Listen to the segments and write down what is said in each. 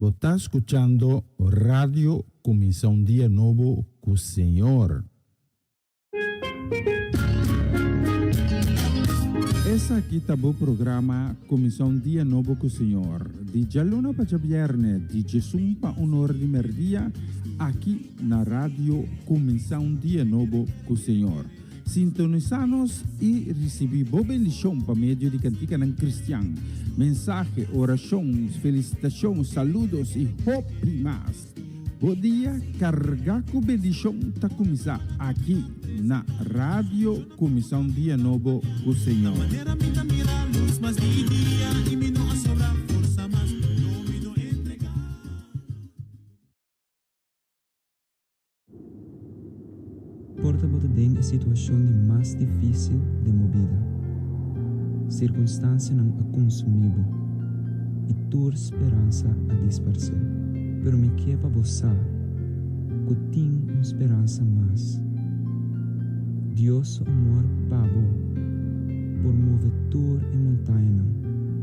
Você está escuchando Radio Comienza un Día Nuevo con el Señor. Esse aqui tá o programa Comienza un Día Nuevo con el Señor. De Jalona para Viernes, de Jesus para honor de merdia, aqui na Radio Comienza un Día Nuevo con el Señor. Sintonizanos e recebi boa bendição para meio de cantica ng cristiano. Mensaje, oração, felicitação, saludos e hope mais. Bom dia, carga com bendição tá começar aqui na Rádio Comissão Dia Novo com o Senhor. Porta botadinho a situação mais difícil de minha vida. Circunstância não a consumível e tua esperança a dispersar. Pero me quepa você que tem uma esperança mais. Deus amor pabo por mover tua e montanha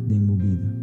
de minha vida.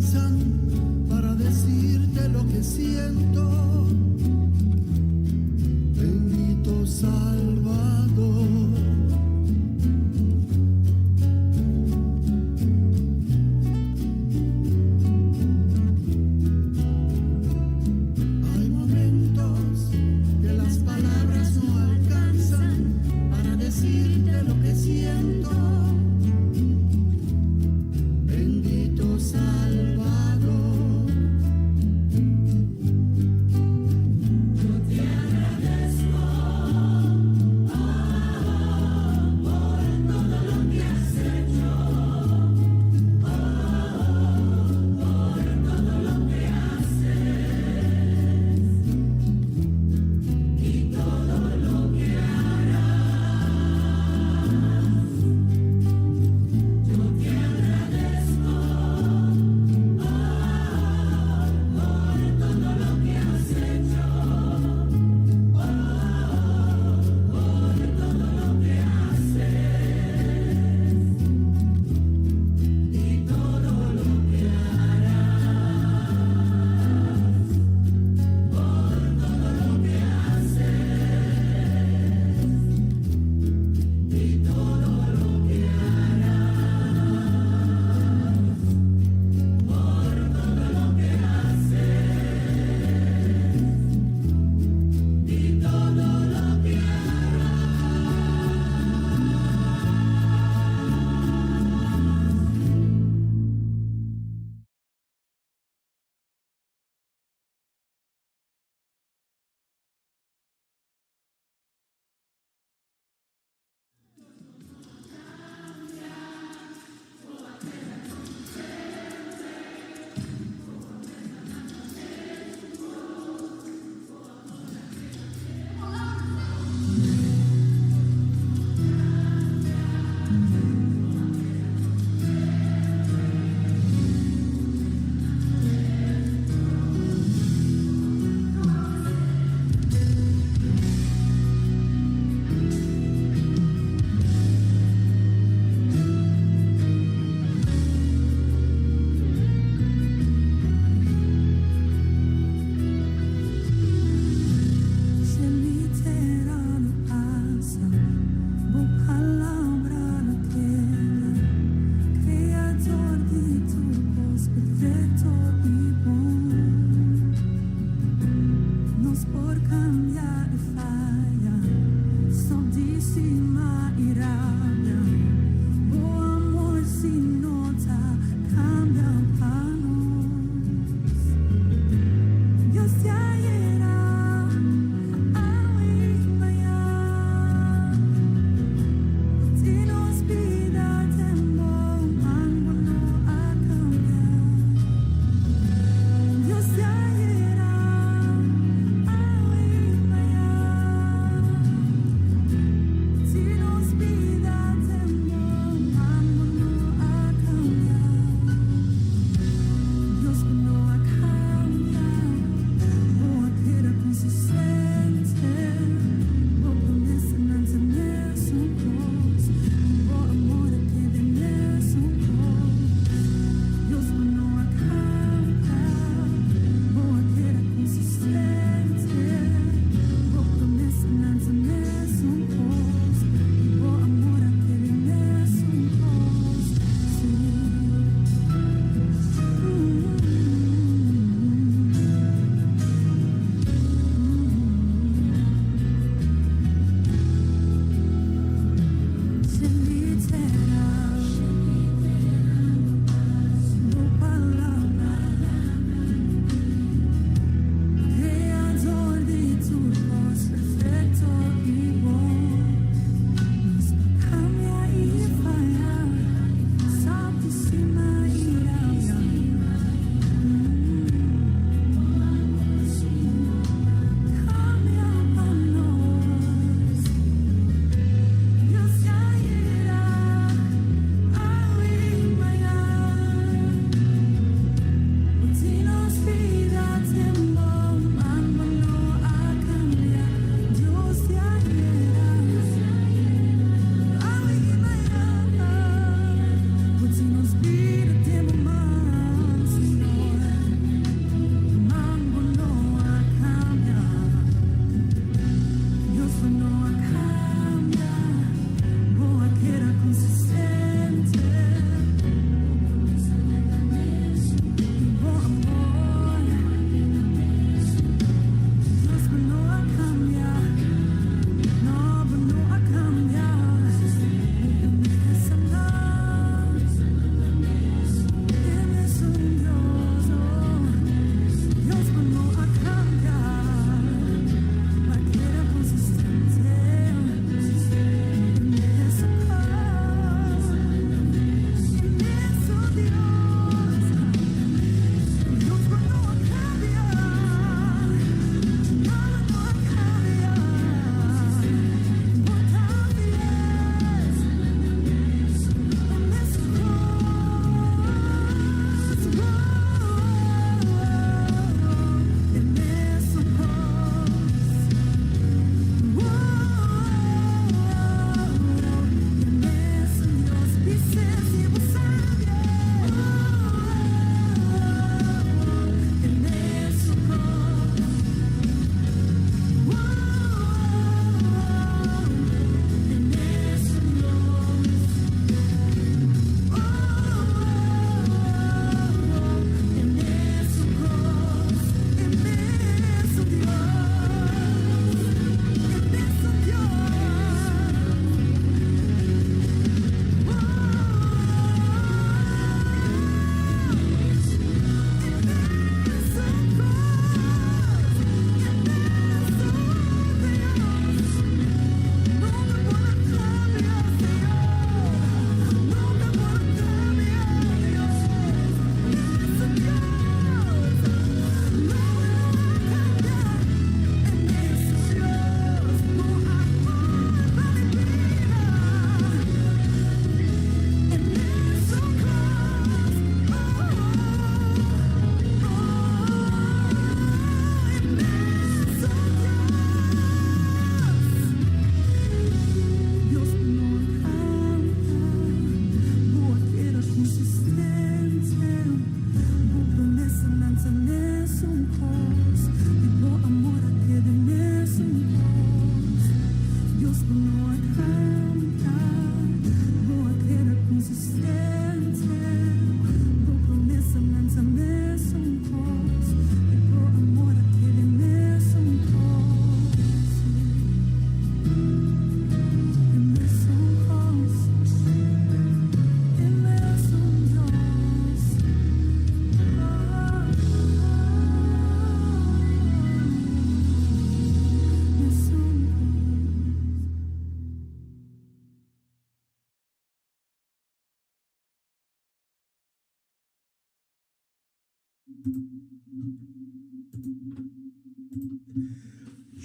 alcanzan para decirte lo que siento. Bendito Salvador. Hay momentos que las palabras no alcanzan para decirte lo que siento. Bendito Salvador.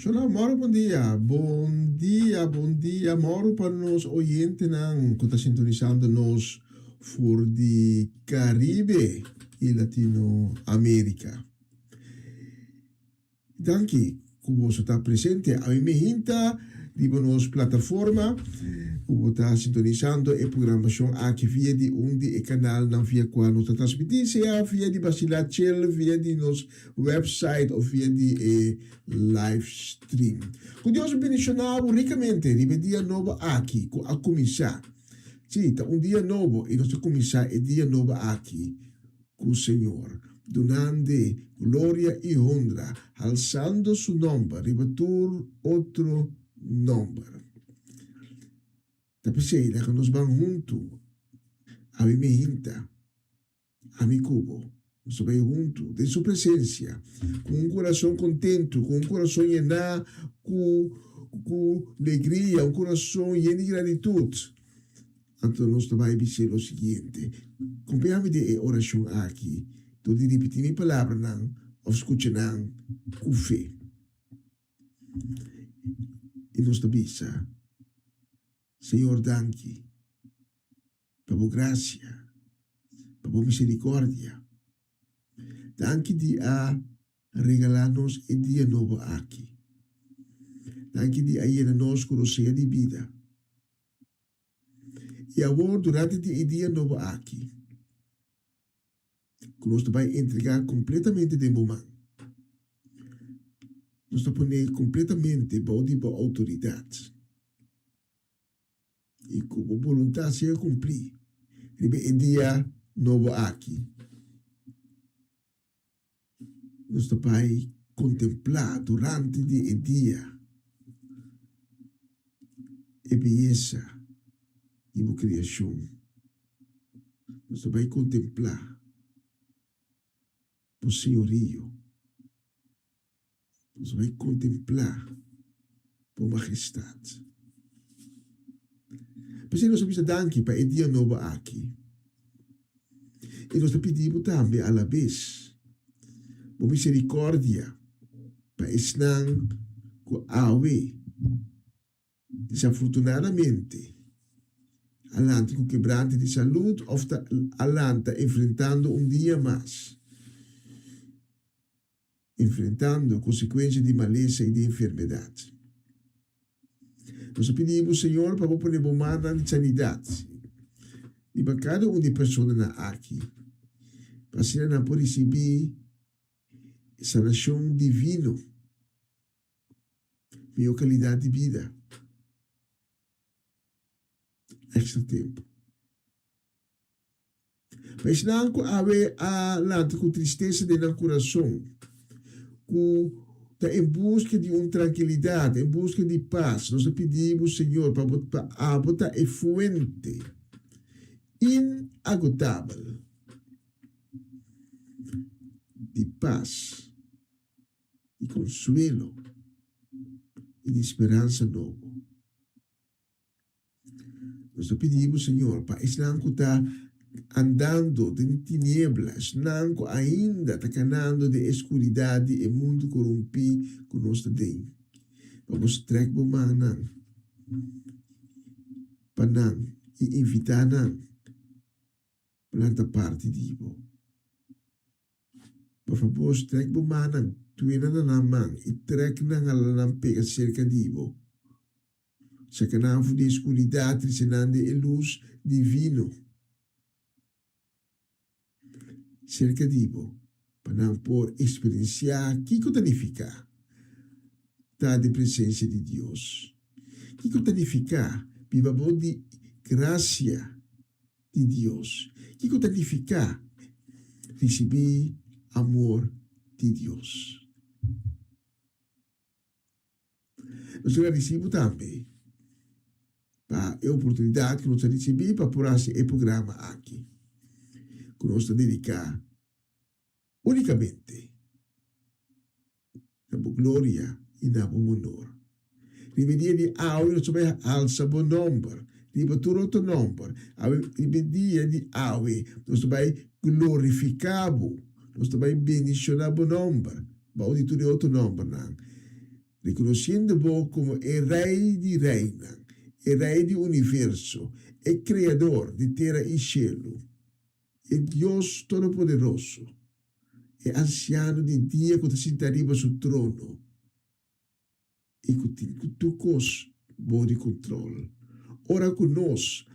Olá, Mauro, bom dia. Bom dia, Mauro, para nós oyentes que estão sintonizando nos for de Caribe e Latinoamérica. Danke, como você está presente, a mim hinta de nossa plataforma, como está sintonizando a programação aqui via de onde canal não via qual nós transmitir, seja via de Basilar Chill, via de nosso website ou via de live stream. Com Deus bendicionado ricamente, de dia novo aqui, com a começar. Sim, dia novo e nós começar o dia novo aqui com o Senhor. Donando glória e honra, alçando su nome, ribatur outro nome. Tapi sei que nós vamos juntos, a mim hinta, a mim cubo, nós vamos juntos, de sua presença, com coração contento, com coração lleno, com alegria, coração lleno de gratitude. Então nós vamos dizer o seguinte, acompanha-me de oração aqui, tu de repetir minha palavra não, ou escutar não, com fé. E nós vamos Senhor, danke, por tua graça, por tua misericórdia. Danke de regalar-nos um dia novo aqui. Danke de llenar-nos com o cheio de vida. E agora, durante o dia novo aqui, que nós vamos entregar completamente de momento. Nós vamos poner completamente para a autoridade. E como vontade seja cumprir. O dia novo aqui. Nós vamos contemplar durante o dia a beleza de a criação. Nós vamos contemplar o senhorio. Nós vamos contemplar a majestade. Mas nós precisamos danke para o dia novo aqui. E nós pedimos também, à vez, a misericórdia para estar com a ave. Desafortunadamente, alante com quebrante de saúde, ou alante enfrentando dia mais. Enfrentando consequências de maleza e de enfermidade. Nós pedimos, Senhor, para pôr uma mão de sanidade. E para cada de pessoa aqui, para ser não pode receber sanação divina, melhor qualidade de vida. Extra tempo. Mas não com tristeza de no coração, em busca de uma tranquilidade, em busca de paz. Nós pedimos, Senhor, para botar a fonte inagotável de paz, de consuelo e de esperança nova. Nós pedimos, Senhor, para estar andando em tinieblas, não ainda tacanando de escuridade e mundo corrompido que nós temos. Vamos trazer o manan, panan e invitar para parte de Ivo. Por favor, trazer o manan, tuina na mão e trazer na pega cerca de Ivo. Sacanavo de escuridade, trazendo a luz divina. Cerca de Ivo, para não por experienciar o que significa estar de presença de Deus. O que significa viva de graça de Deus. O que significa receber amor de Deus. Nós recebemos também a oportunidade que nós recebemos para pôr esse programa aqui. Que nós dedicamos unicamente na glória e na honor. Rivedia de aue, nós vamos alçar o nome, ribatur outro nome. Rivedia de aue, nós vamos glorificar nós também bendicionamos o nome, mas de tudo outro nome, não. Reconhecendo o como o Rei de Reina, o Rei do Universo, o Criador de terra e cielo, o Deus Todo-Poderoso, o Anciano de dia que se senta arriba sul trono, e que tu cos bom controle. Ora conosco,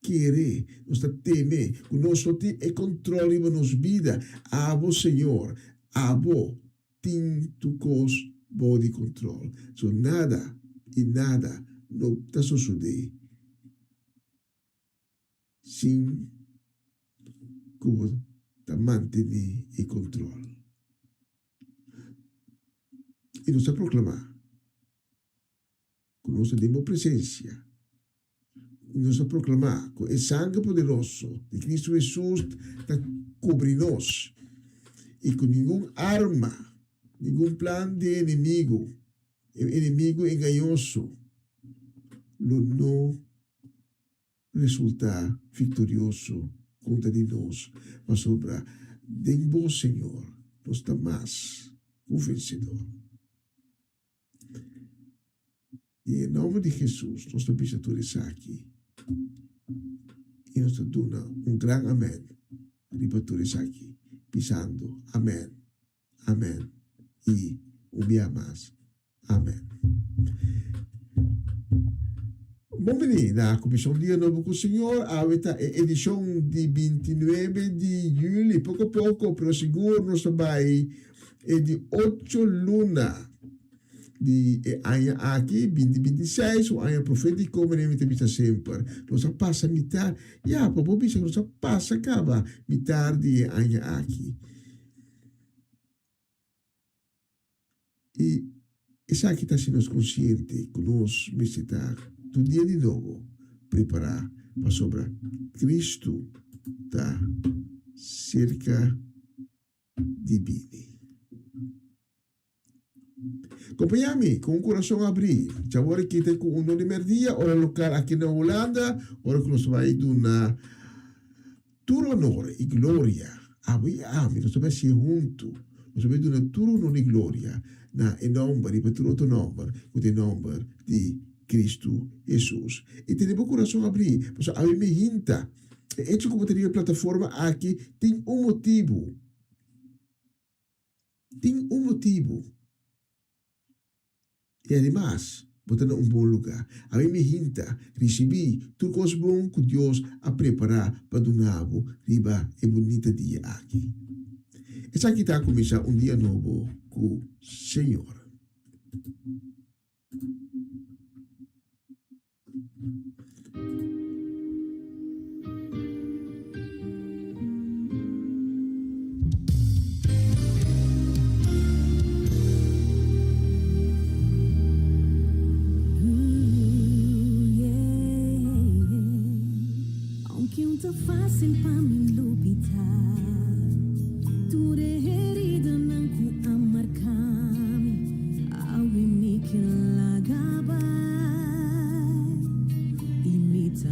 querer, nós teme, conosco tem e controle de nossa vida, abo Senhor, abo tem tu cos bom controle. So nada e nada não está sucedendo sem como está manter e controle. E nós proclamar com nossa presença. Nós proclamar com o sangue poderoso de Cristo Jesus está cobrir-nos e com nenhuma arma, nenhum plano de inimigo enganoso, não resulta vitorioso contra de nós, mas sobre de bom Senhor, nós estamos mais o vencedor. E em nome de Jesus, nós estamos aqui. E nós damos grande amém. Ribatores aqui, pisando. Amém. Amém. E um dia mais. Amém. Bom-vindo na Comissão Dia Novo com o Senhor. A edição de 29 de julho. Pouco a pouco, pero seguro, nós vai de 8 lunas. De ano aqui, 2026, o ano profético, como ele me sempre. Nós passa metade, para o bicho, nós passa acaba metade de ano aqui. E isso aqui está sendo consciente, que nós necessitamos, do dia de novo, preparar para sobre Cristo da cerca de Bini. Acompanha-me com o coração aberto. Já agora que tem com o nome de merdia, ora local aqui na Holanda, ora que nós vai dar todo honor e glória. Nós vamos ser juntos. Nós vamos dar todo honor e glória em nome, ripeto outro nome, o nome de Cristo Jesus. E temos o coração aberto. Mas a minha hinta, hecho como teria a plataforma aqui, tem um motivo. Tem um motivo. E además, botar um bom lugar. A mim me hinta, recebi tudo coisa bom que Deus a preparar para do nabo, riba e bonita dia aqui. Essa aqui está a começar um dia novo com o Senhor. Fácil para mim lupitar, tu herida não cu amarcame, awi me que lagaba, imita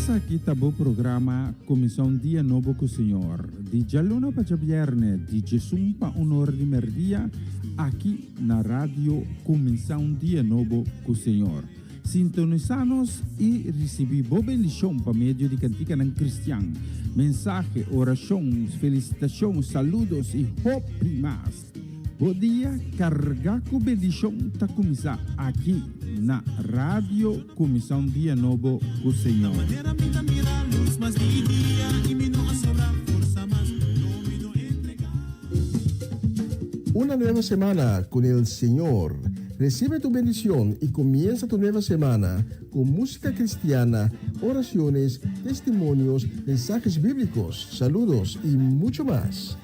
Essa aqui tá o programa Comissão Dia Novo com o Senhor. De Jalona para Viernes, de Jesus para Honor de Merdia, aqui na rádio Comissão Dia Novo com o Senhor. Sintonizanos e recebi boa bendição para meio de cantica ng cristiano. Mensagem, orações, felicitações, saludos e hope más. Bom dia, carga com bendição tá começar aqui na rádio Comissão Dia Novo com o Senhor. Una nueva semana con el Señor. Recibe tu bendición y comienza tu nueva semana con música cristiana, oraciones, testimonios, mensajes bíblicos, saludos y mucho más.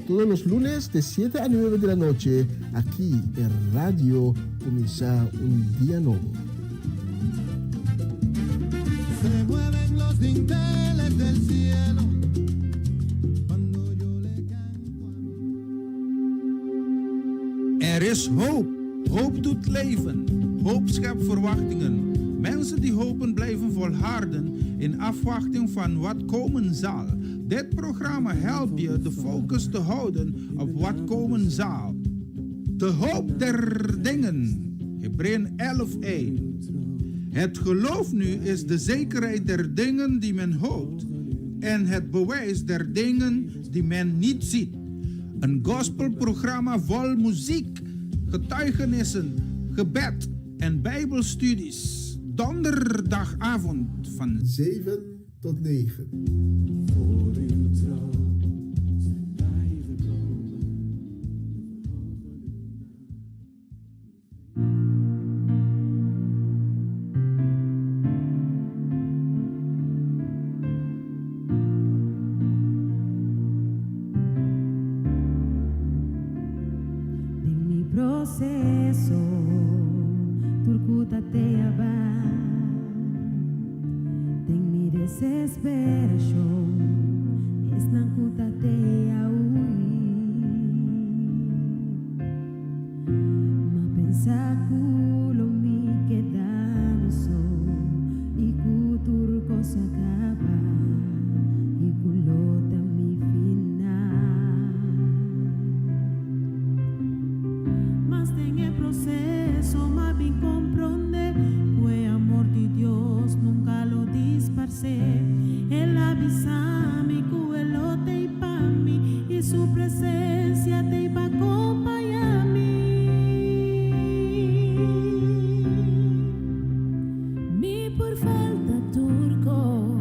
Todos los lunes de 7 a 9 de la noche, aquí en Radio Comienza un Día Nuevo. Se mueven los dinteles del cielo cuando yo le canto a mí. Er is hoop. Hoop doet leven. Hoop schept verwachtingen. Mensen die hopen blijven volharden in afwachting van wat komen zal. Dit programma helpt je de focus te houden op wat komen zal. De hoop der dingen. Hebreeën 11:1. Het geloof nu is de zekerheid der dingen die men hoopt en het bewijs der dingen die men niet ziet. Een gospelprogramma vol muziek, getuigenissen, gebed en bijbelstudies. Donderdagavond van 7 tot 9. Proceso turcuta te aba ten mi desesperación es nancuta te ma pensa culo mi queda so y cutur cosa acaba y culota mi final. Mas en el proceso más bien comprende que amor de Dios nunca lo disparce. Él avisa mi cuelote y pa' mí y su presencia te iba a acompañar a mí. Mi por falta turco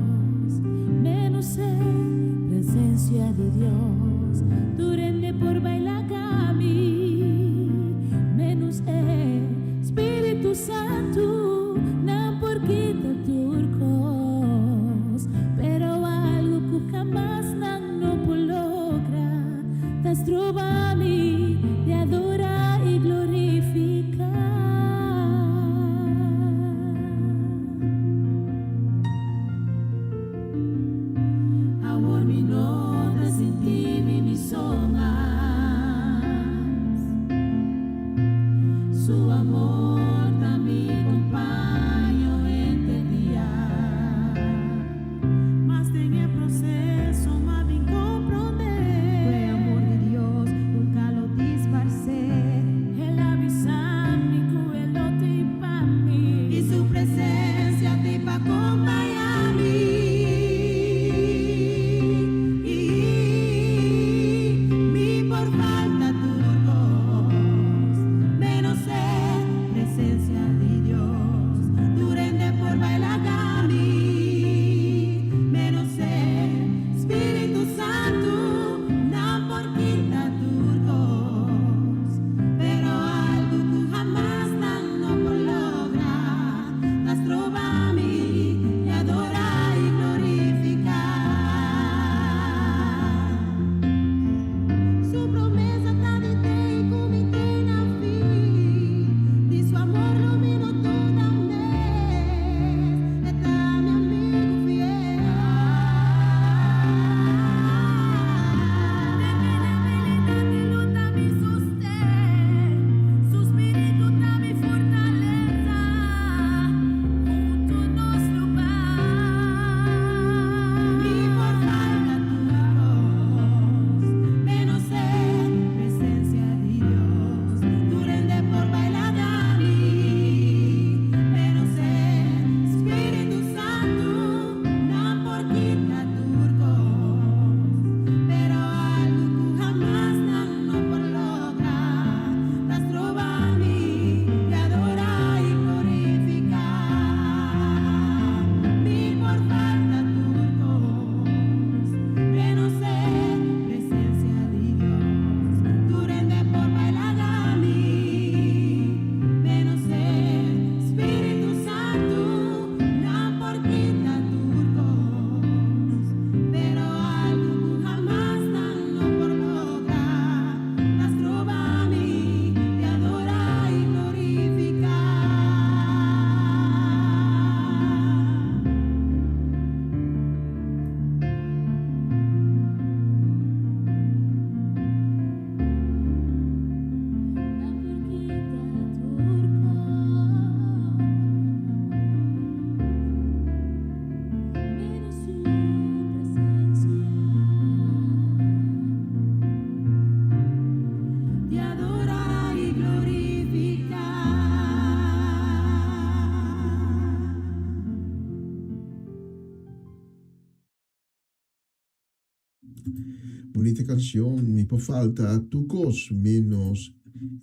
esta canción me falta tu cos menos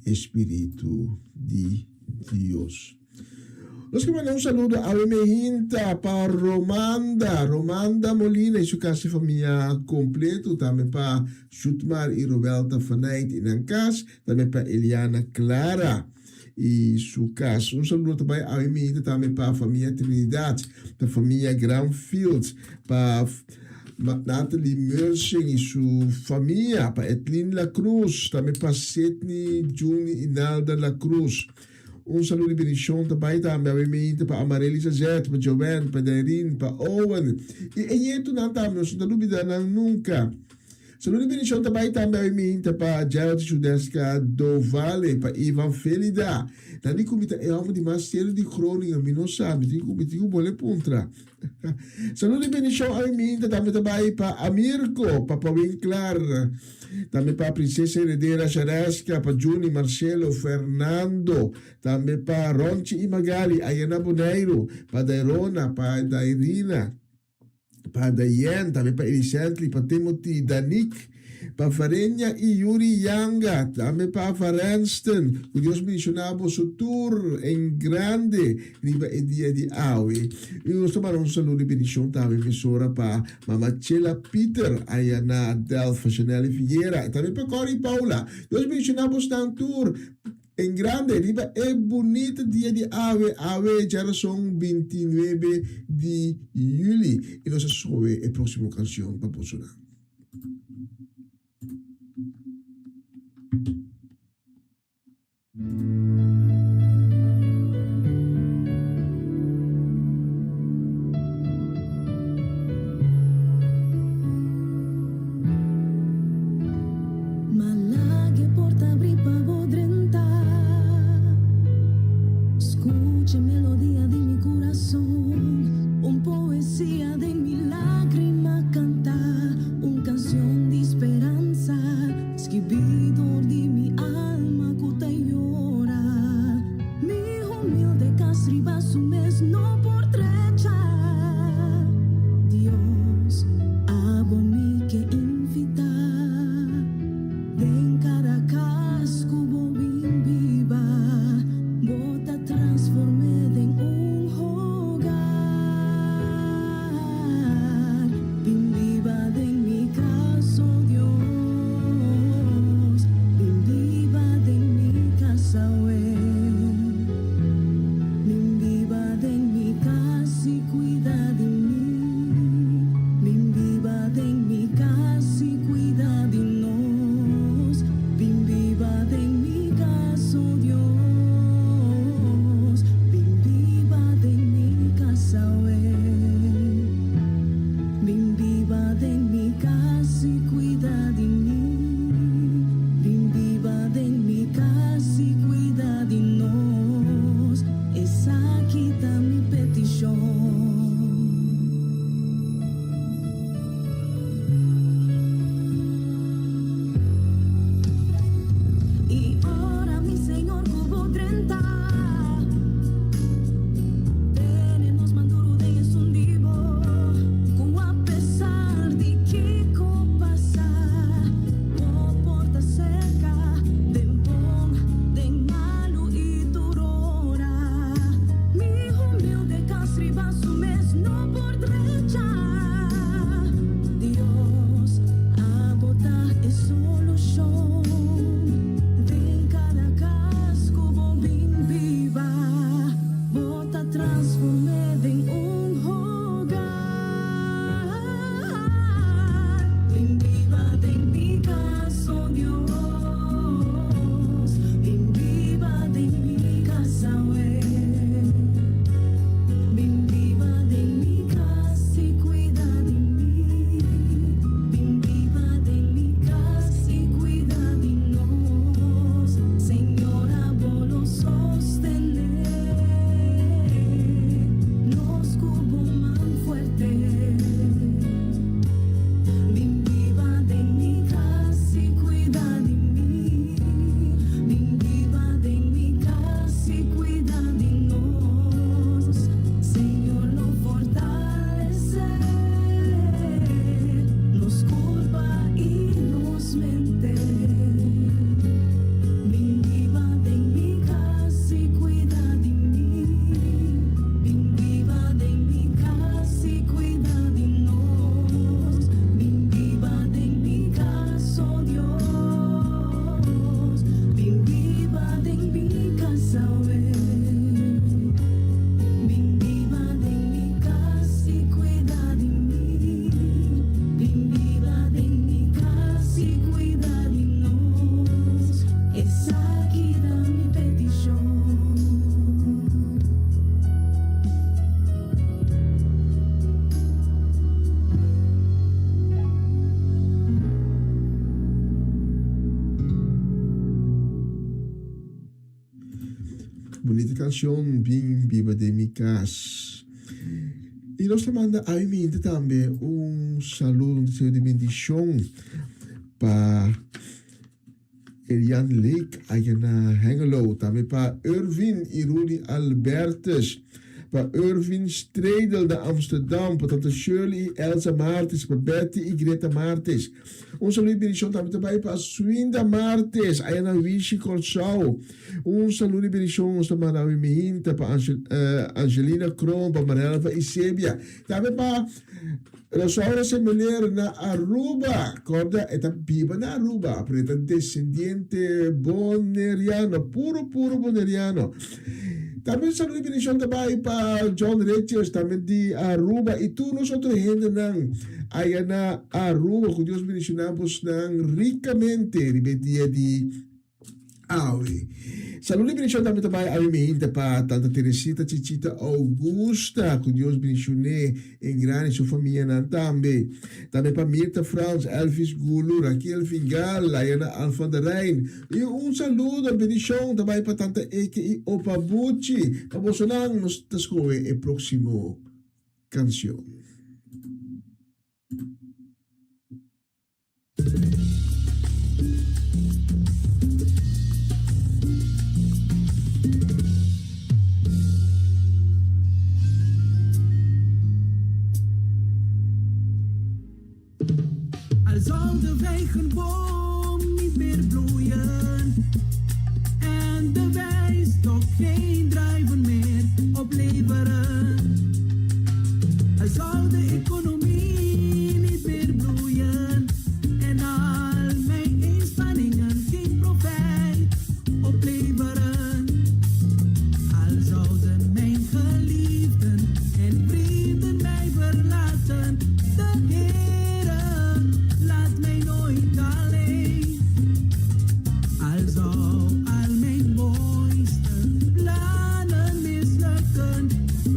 Espíritu de Dios. Los que mandan un saludo a mi hinta para Romanda Molina y su casa familia completo, también para Shutmar y Roberta Fanait en Ancas, también para Eliana Clara y su casa. Un saludo también a mi hinta también para familia Trinidad, para familia Granfields, para Natalie Mersing y su familia, para Etlin La Cruz, también para Sidney, Juni y Nalda La Cruz. Un saludo y bendición también a mi mente para Amarelisa Zet, para Joanne, para Darin, para Owen. Y esto no estamos, no olvidamos nunca. Saludo y bendición también a mi mente para Gerald Judeska do Vale, para Ivan Felida. Nani comita é alvo de mais sério de crônica, me não sabe, tem que bole puntra. Saludo e bendição a mim, também para Amirko, para Paulinho Clar, também para a Princesa Herdeira Charesca, para Juni, Marcelo, Fernando, também para Ronchi e Magali, Ayana Boneiro, para Dairona, para Dairina, para Dayen, também para Elisentli, para Timothy, Danik, para Farenha e Yuri Yanga, também para Farenston, que Deus mencionava o tour em grande, riba e dia de Aue. E nós tomamos um saludo e bendição também, emissora para Mamachela Peter, Ayana Delfa, Chanel Figueira, e também para Cori Paula. Deus mencionava o tour em grande, riba e bonito dia de Aue, geração 29 de julho. E nós soube a próxima canção para posicionar. Malaghe porta abrir pa vodrentar. Escuche melodia de mi corazón, un poesía de mi lágrima cantar, un canción de esperanza, escribidor de mi alma cuta y llora. Mi humilde casriba su mes no por trechar. Dios, hago mi que invitar. En cada casco bobin viva, bota transformada en un hogar. Bin viva de mi caso Dios, bin viva de mi casa bin viva de mi casa. bonita canción, Bim Biba de mi Cas. Y nos manda a mí también un saludo, un deseo de bendición para Elian Lake, allá en Hengelo, también para Irvin y Rudy Albertus, para Irvin Stredel de Amsterdam, para tante Shirley y Elsa Martens, para Betty y Greta Martens. Un saludo de bendición también para Swinda Martens, allá en Vichy Corsau. Un saludo de bendición también para mi hinta, para Angelina Kroon, para Mariela y Sebia. También para Rosaura Semeler na Aruba, corda eta biba na Aruba, preta descendiente boneriano, puro boneriano. También saludo y bendición también para John Richards, también de Aruba. Y tú nosotros gente nan, allá na Aruba, que Dios bendicionamos nan ricamente, ribetia di Aue. Saludo y bendición también a mi gente para tanta Teresita, Chichita, Augusta, que Dios bendicione en gran y su familia nan también. También para Mirta Frans, Elvis Gulu, Raquel Fingal, Ayana Alfa de Rijn. Y un saludo y bendición también para tanta Eke y Opa Bucci. Vamos a nos descubrir el próximo canción. Al zal de regenboom niet meer bloeien en de wijstok geen druiven meer opleveren. Al zal de economie niet meer bloeien en al mijn inspanningen geen profijt opleveren. Al zouden mijn geliefden en vrienden mij verlaten, de Heere laat mij nooit alleen. Al zou al mijn mooiste plannen mislukken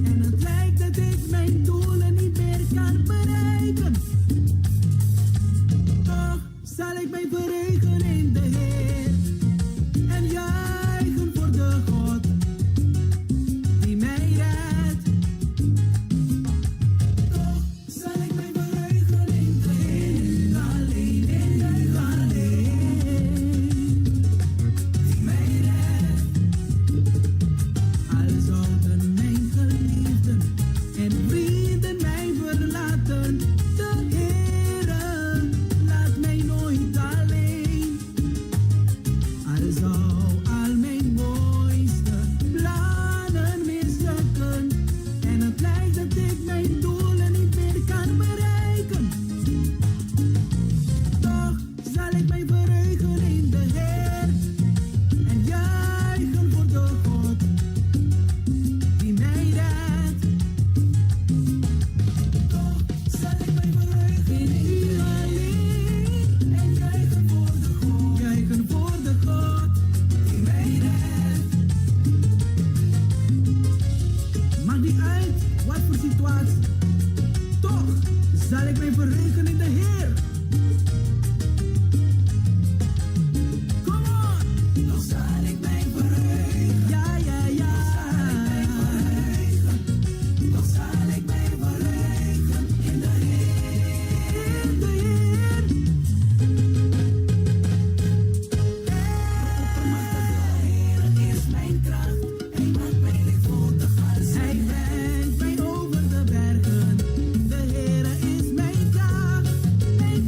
en het lijkt dat ik mijn doelen niet meer kan bereiken, toch zal ik mij verheugen in de Heer en juichen voor de God die mij redt. Toch zal ik mij verheugen in de Heer, alleen en juich alleen die mij redt. Al zouden mijn geliefden en vrienden mij verlaten, de Heere laat mij nooit alleen. Al zou al mijn mooiste plannen mislukken en het lijkt dat ik mijn doelen niet meer kan bereiken, toch zal ik mij verheugen in de Heer en juichen voor de God die mij redt. Toch zal ik mij verheugen in U alleen en juichen voor de God die mij redt. Maakt niet uit wat voor situatie, toch zal ik mij verheugen in de Heer. Come on! Toch zal ik mij verheugen. Ja, ja, ja. Toch zal ik mij verheugen in de Heer. In de Heer. De Heer is mijn kracht. Hij maakt mij lichtvoetig als hij brengt mij over de bergen. De Heer is mijn kracht. Mijn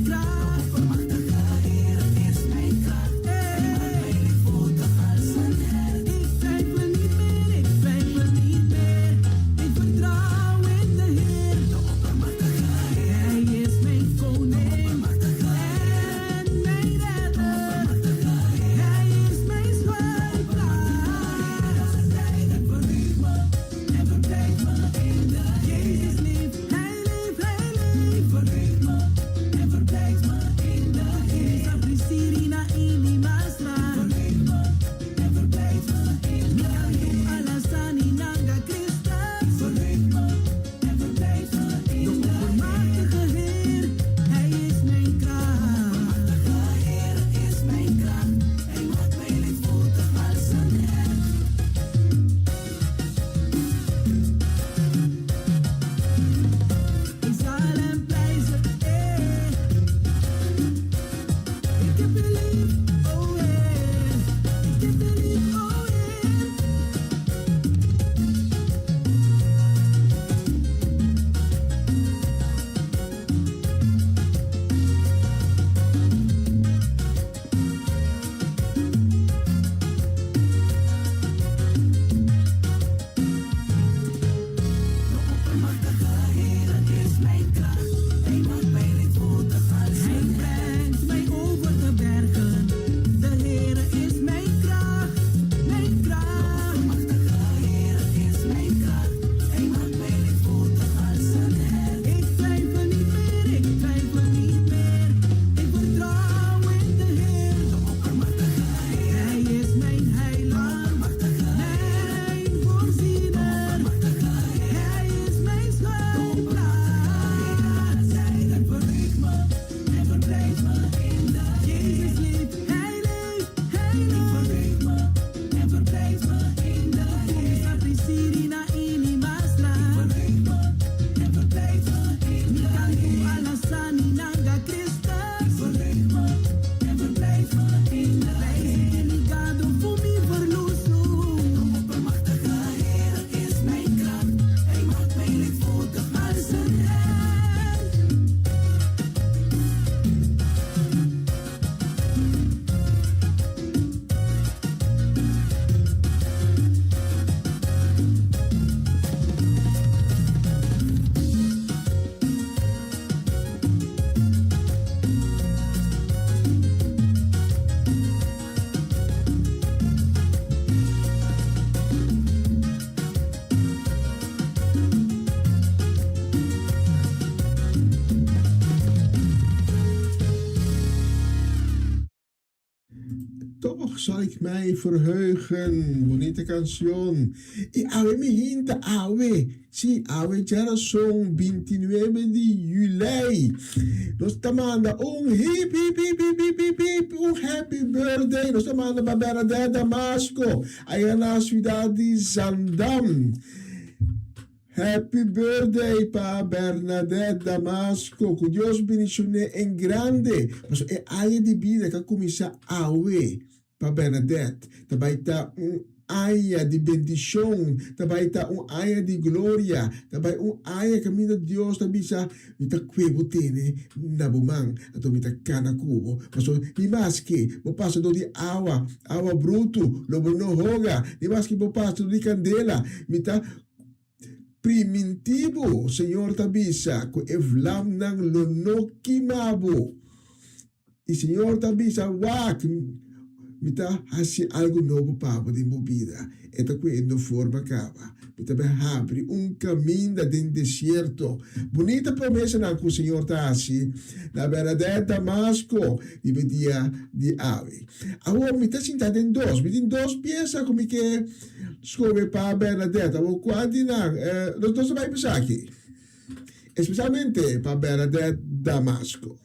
zal ik mij verheugen. Bonita canción. Y awe mi hinta, awe. Sí, awe jara song 29 de juli. Nos tamanda hip hip hip hip hip hip hip. Happy birthday. Nos tamanda pa Bernadette Damasco. Ayan na ciudad de Zandam. Happy birthday pa Bernadette Damasco. Que Dios bendicione en grande. Mas e aya de vida que começa awe pa Bernadette. Também tá aya de bendição, também tá aya de glória, também aya que mina Deus também sa mita kwebo tene na bumang ato mita kana kubo. Mas ni maski mo passa do de awa bruto, lobo no hoga, ni maski mo passa do de candela, mita primitivo, Senhor tabisa, ko evlam nang lonoki mabo. E Senhor tabisa, wak, mita hasi algo novo para de movida. Eta que no forma cava. Mita abre caminho dentro deserto. Bonita promessa na que o Senhor tá assim. Na Bernadette Damasco, e dia de ave. Agora mita sentado em dois peças como que escove para Bernadette. Agora quando nós vai pensar aqui. Especialmente para Bernadette Damasco.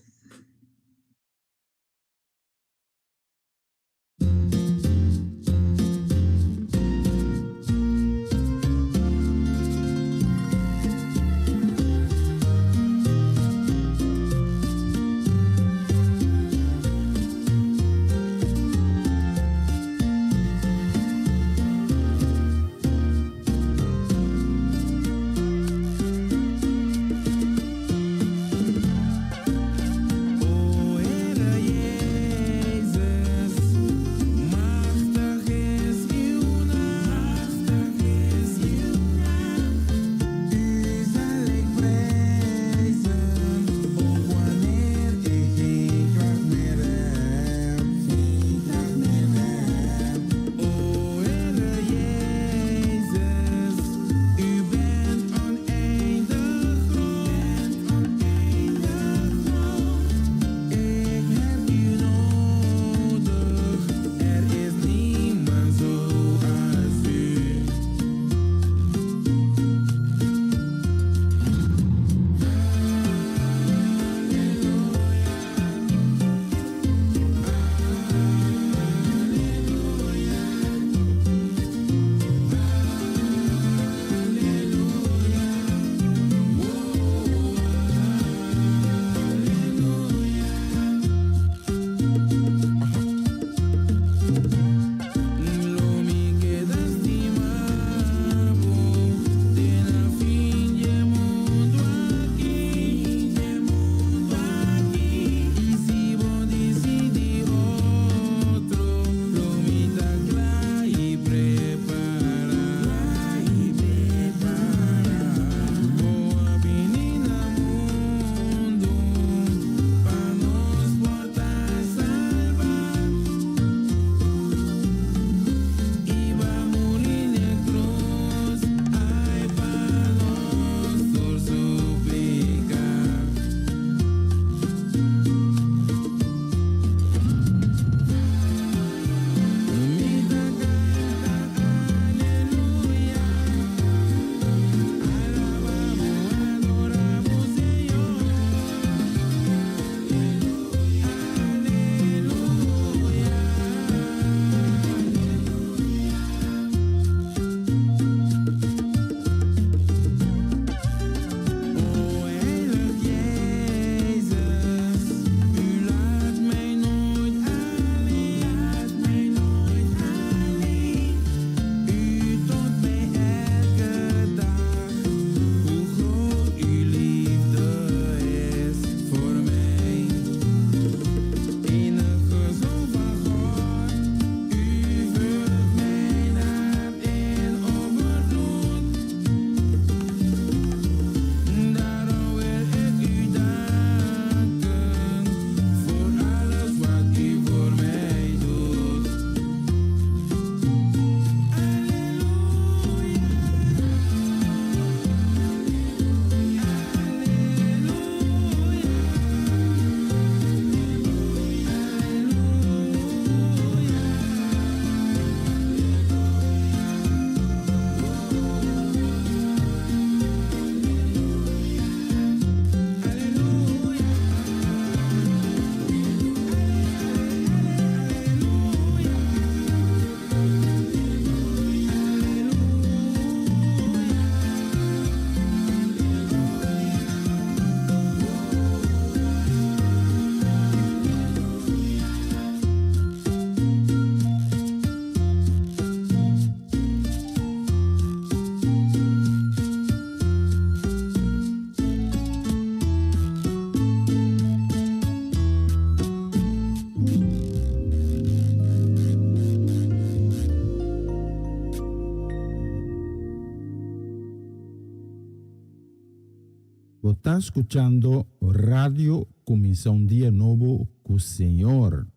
Está escuchando Radio Comisión Día Nuevo con Señor.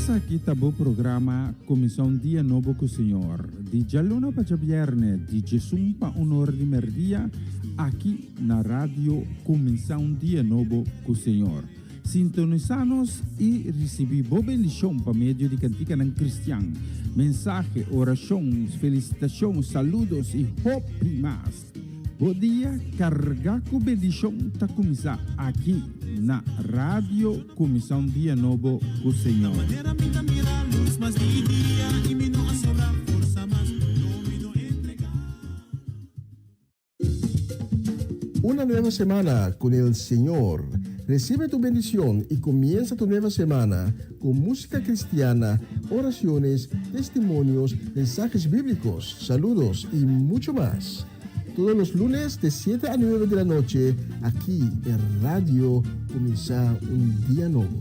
Essa aqui tá o programa Comissão Dia Novo com o Senhor. De Jaluna para Viernes, de Jesus para Honor de Merdia, aqui na rádio Comissão Dia Novo com o Senhor. Sintonizanos e recebi boa bendição para meio de cantiga não cristã. Mensagem, orações, felicitações, saludos e hope mais. Bom dia, carregar com bendição está começar aqui na Rádio Comissão Dia Novo com o Senhor. Una nueva semana con el Señor. Recibe tu bendición y comienza tu nueva semana con música cristiana, oraciones, testimonios, mensajes bíblicos, saludos y mucho más. Todos los lunes de 7 a 9 de la noche, aquí en Radio Comienza un Día Nuevo.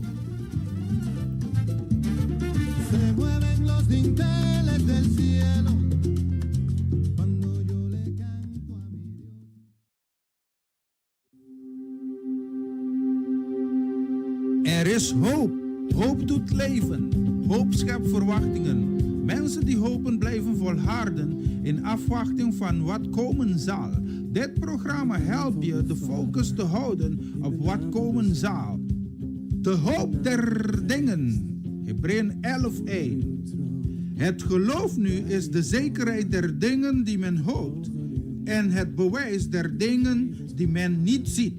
Se mueven los dinteles del cielo cuando yo le canto a mi Dios. Er is hoop. Hoop doet leven. Hoop schept verwachtingen. Mensen die hopen blijven volharden in afwachting van wat komen zal. Dit programma helpt je de focus te houden op wat komen zal. De hoop der dingen. Hebreeën 11:1. Het geloof nu is de zekerheid der dingen die men hoopt en het bewijs der dingen die men niet ziet.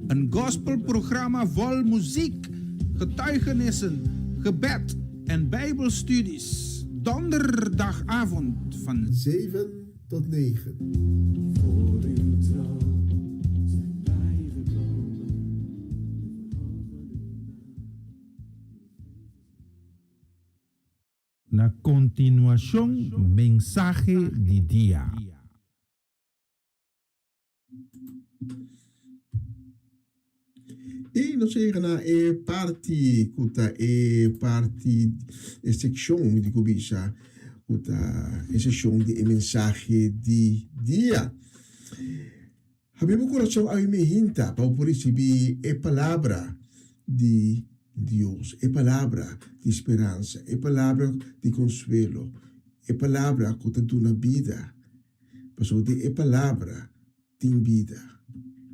Een gospelprogramma vol muziek, getuigenissen, gebed en bijbelstudies. Donderdagavond van 7 tot 9. Na continuación, mensaje di dia. E nós chegamos na parte, seção de Cubisha, a seção de mensagem de dia. Habemos coração a me hinta para receber a palavra de Deus, a palavra de esperança, a palavra de consuelo, a palavra que te dá vida, a palavra tem vida,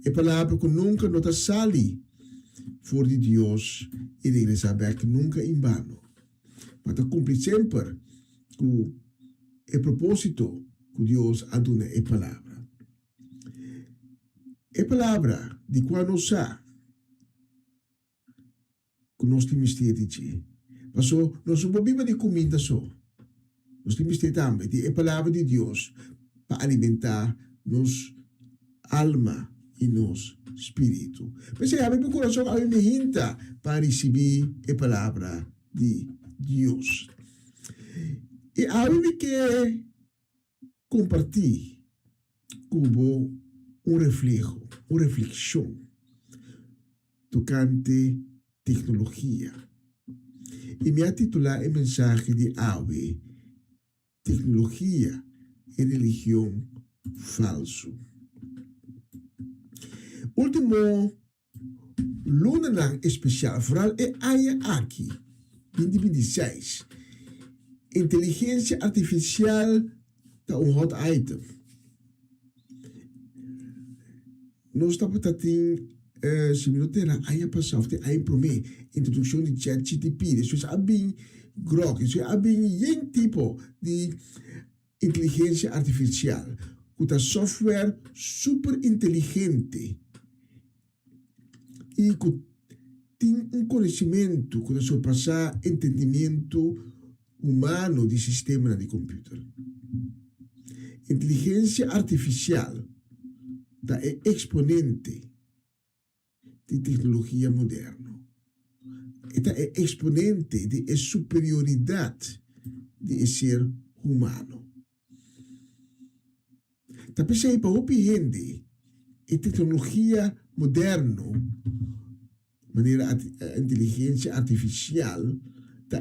a palavra que nunca não te sali voor de Deus e de Elizabeth nunca em vano, mas te cumpre sempre com o propósito que Deus a dado a palavra. A palavra de quando sa que nós temos mistério, mas nós não podemos de comida só. Nós temos mistério também de a palavra de Deus para alimentar nos alma e nos espírito. Mas é a meu coração a me hinta para receber a palavra de Deus. E a mim que compartilhar como reflejo, uma reflexão tocante tecnologia. E me titular a mensagem de Awe, tecnologia e religião falso. Último luna especial, vooral é aya aqui, 2026. Inteligência artificial está hot item. Nós estamos tratando se minutera aya passado, tem aya promê, introdução de ChatGPT, isso é bem grog, isso é bem tipo de inteligência artificial, com software super inteligente. E tem conhecimento que surpassa entendimento humano do sistema de computador. Inteligência artificial é exponente de tecnologia moderna. É exponente de superioridade do ser humano. Tá pensando para o gente a tecnologia moderna, maneira a inteligência artificial,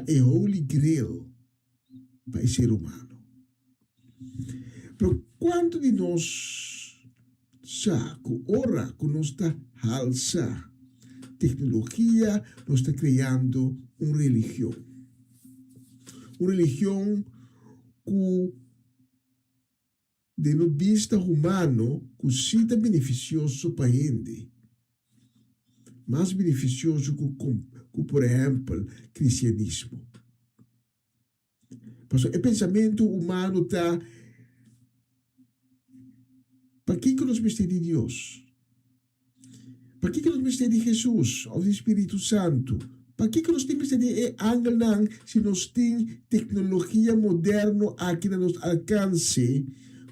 é holy grail para o ser humano. Mas quanto de nós sabe, ora que nós está halsa tecnologia, nós está criando uma religião. Uma religião que de no vista humano, que seja beneficioso para a gente. Mais beneficioso que, por exemplo, cristianismo. Porque o pensamento humano está para que nós precisamos de Deus? Para que nós precisamos de Jesus ou do Espírito Santo? Para que nós temos de angelar se nós temos tecnologia moderna aqui no nosso alcance,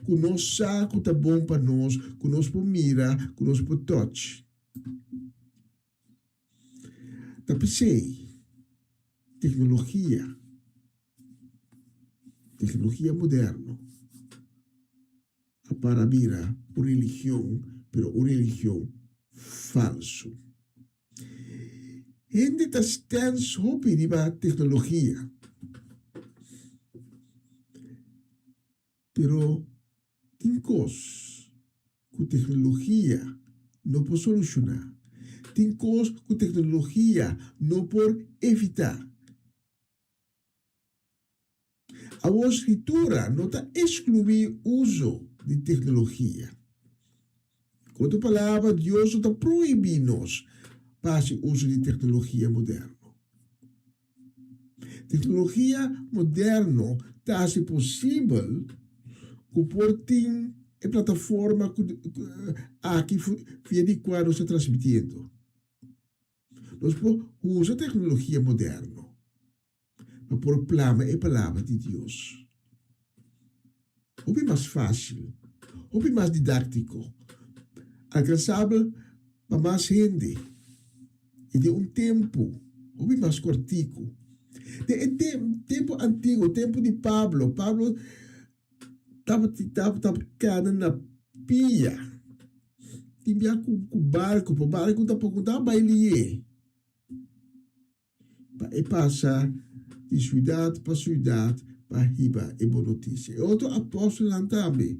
que nós sabe que está bom para nós, que nós podemos mirar, que nós podemos touch? Tá pensei, tecnologia moderna, para virar uma religião, mas uma religião falso. Gente está stans hopi di ba tecnologia, pero tem coisas que tecnologia não pode solucionar. Tem coisas que tecnologia não pode evitar. A escritura não está excluir o uso de tecnologia. Com outra palavra, Deus está proibindo-nos para o uso de tecnologia moderna. Tecnologia moderna está possível que portem a plataforma aqui via de qual nós estamos transmitindo. Nós podemos usar tecnologia moderna para proclamar a palavra de Deus. O bem mais fácil, o bem mais didático, alcançável para mais gente. E de tempo, o bem mais cortico. De tempo antigo, tempo de Pablo. Pablo estava ficando na pia. Tinha com o barco estava baile. E passa de cidade para cidade para riba e boa notícia. E outro apóstolo não também.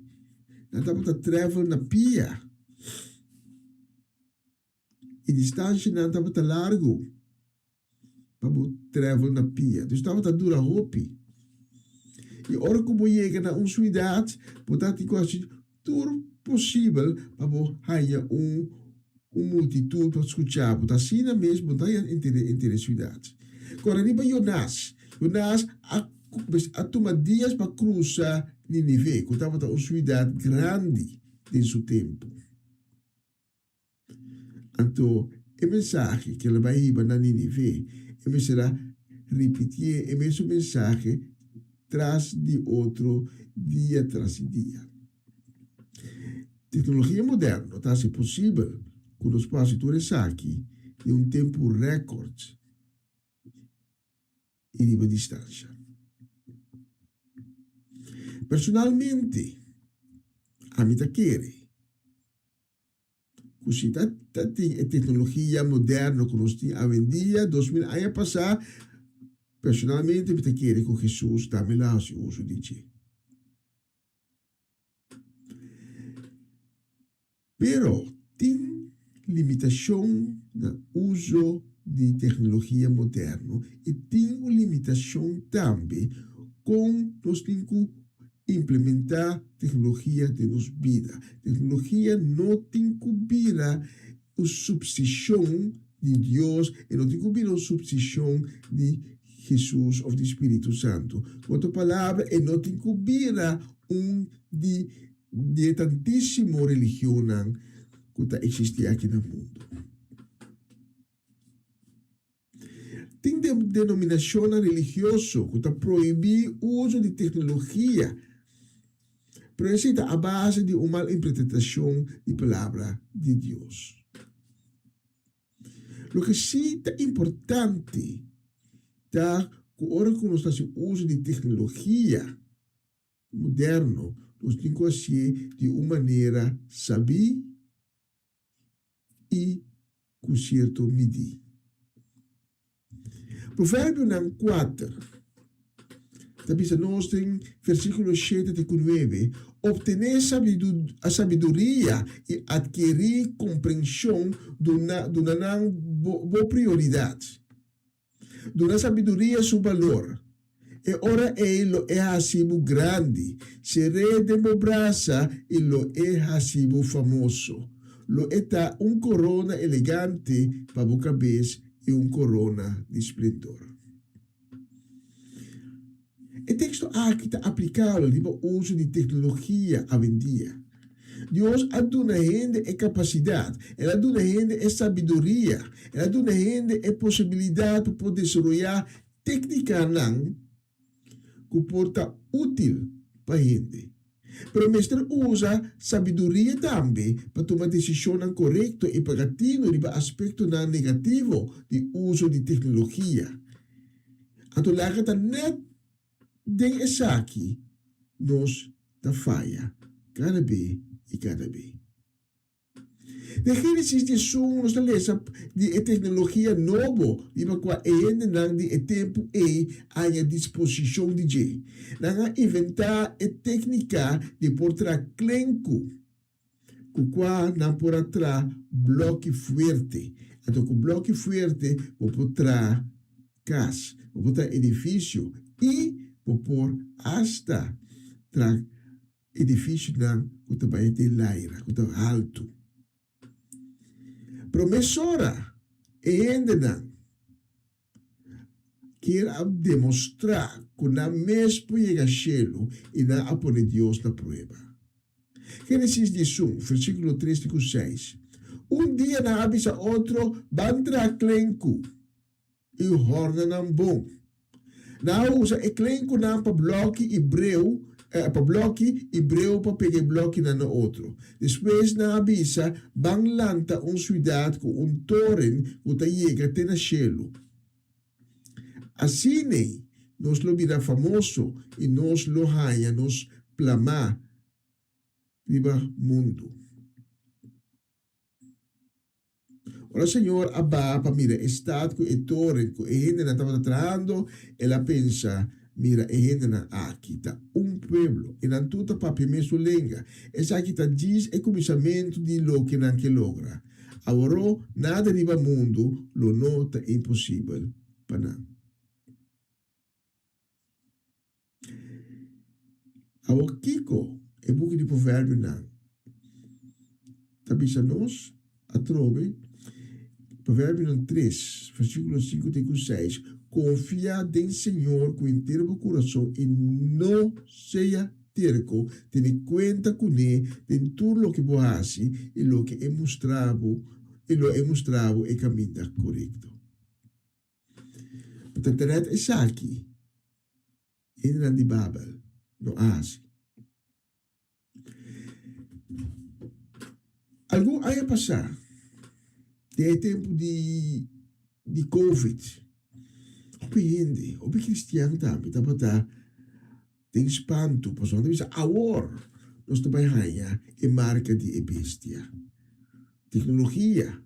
Não estava travel na pia. E distância não estava largo. Para travel na pia. Dus estava dura roupa. E ora como chega na cidade, portanto, quase tudo possível para ganhar multitud para escutar. Portanto, assim mesmo, não é interessante. Agora, nem para Jonas a tomar dias para cruzar Nínive, que estava uma cidade grande em seu tempo. Então, a mensagem que ele vai ir para Nínive, ele será repetir o mesmo mensagem tras de outro, dia tras dia. Tecnologia moderna está se possível com os pastores aqui de tempo recorde e de distância. Personalmente, a mim quer se tem tecnologia moderna que nós temos hoje em dia, 2000 anos passar, personalmente, eu quero que Jesus também lá se usa de ti. Pero, tem limitação no uso de tecnologia moderna e tem uma limitação também com nós temos que implementar tecnologia de nossa vida. Tecnologia não tem que virar a substituição de Deus e não tem que virar a substituição de Jesus ou do Espírito Santo. Com outra palavra, e não tem que virar de tantíssima religião que existe aqui no mundo. Tem denominação religiosa que proíbe o uso de tecnologia, precisa a base de uma interpretação da palavra de Deus. O que sim é importante é que agora que nós estamos uso de tecnologia moderna, nós temos que fazer de uma maneira sabia e com certo medida. Provérbio 4, também nós temos versículo 7 e 9, obter a sabedoria e adquirir compreensão de uma boa prioridade. Dona sabedoria seu valor. E ora ele é assim grande. Se redembraça, ele é assim famoso. Lo está corona elegante para a cabeça e corona de esplendor. O texto aqui está aplicável para o uso de tecnologia hoje em dia. Deus ha dado a gente a capacidade, Ele ha dado a gente a sabedoria, Ele ha dado a gente a possibilidade de poder desenvolver técnica que porta útil para a gente. Mas o mestre usa sabedoria também para tomar decisão correta e para gatilho de aspecto negativo de uso de tecnologia. Então, lá que está net den essa aqui, nós da falha, cada vez e cada vez. De Gênesis 18, nós lemos de tecnologia nova, e para ainda de tempo à disposição de Deus. Nós inventar a técnica de portar clenco, que qual não por trás bloque forte. Então, com bloque forte, vou portar casa, vou portar edifício e vou pôr hasta edifício que também tem laira, que está alto. Promessora e ainda não quer demonstrar que não mesmo chega a cielo e não a pôr Deus na prova. Gênesis 18, versículo 3 e 6. Um dia na avisa outro, bandra clenco e o horna não bom. Na usa e clenco não para bloque hebreu, para pegar bloque na outro. Depois na avisa, banglanta cidade com torre que está chega até na cielo. Assim, nós lo vira famoso e nós lo hanha, nós plama viva mundo. Ora, Senhor, abba para mira, estado que é torre, que a gente não estava tratando, ela pensa, mira, a gente não aqui está pueblo, e não tudo para primeiro sua língua. Essa aqui está diz é começamento de lo que não que logra. Agora, nada viva mundo, lo nota impossível para não. Ao Kiko, é book de provérbio não. Tabisa nós, a trove, provérbio 3, versículo 5 e 6. Confia em Senhor com inteiro coração e não seja terco, tendo conta com ele, em tudo o que você e o que é mostrado, e caminho correto. Portanto, é aqui, em de Babel. No Ásia. Algo aí a passar. Tem tempo de Covid. O cristiano também tem espanto. Por exemplo, agora nós trabalhamos em marca de bestia. Tecnologia.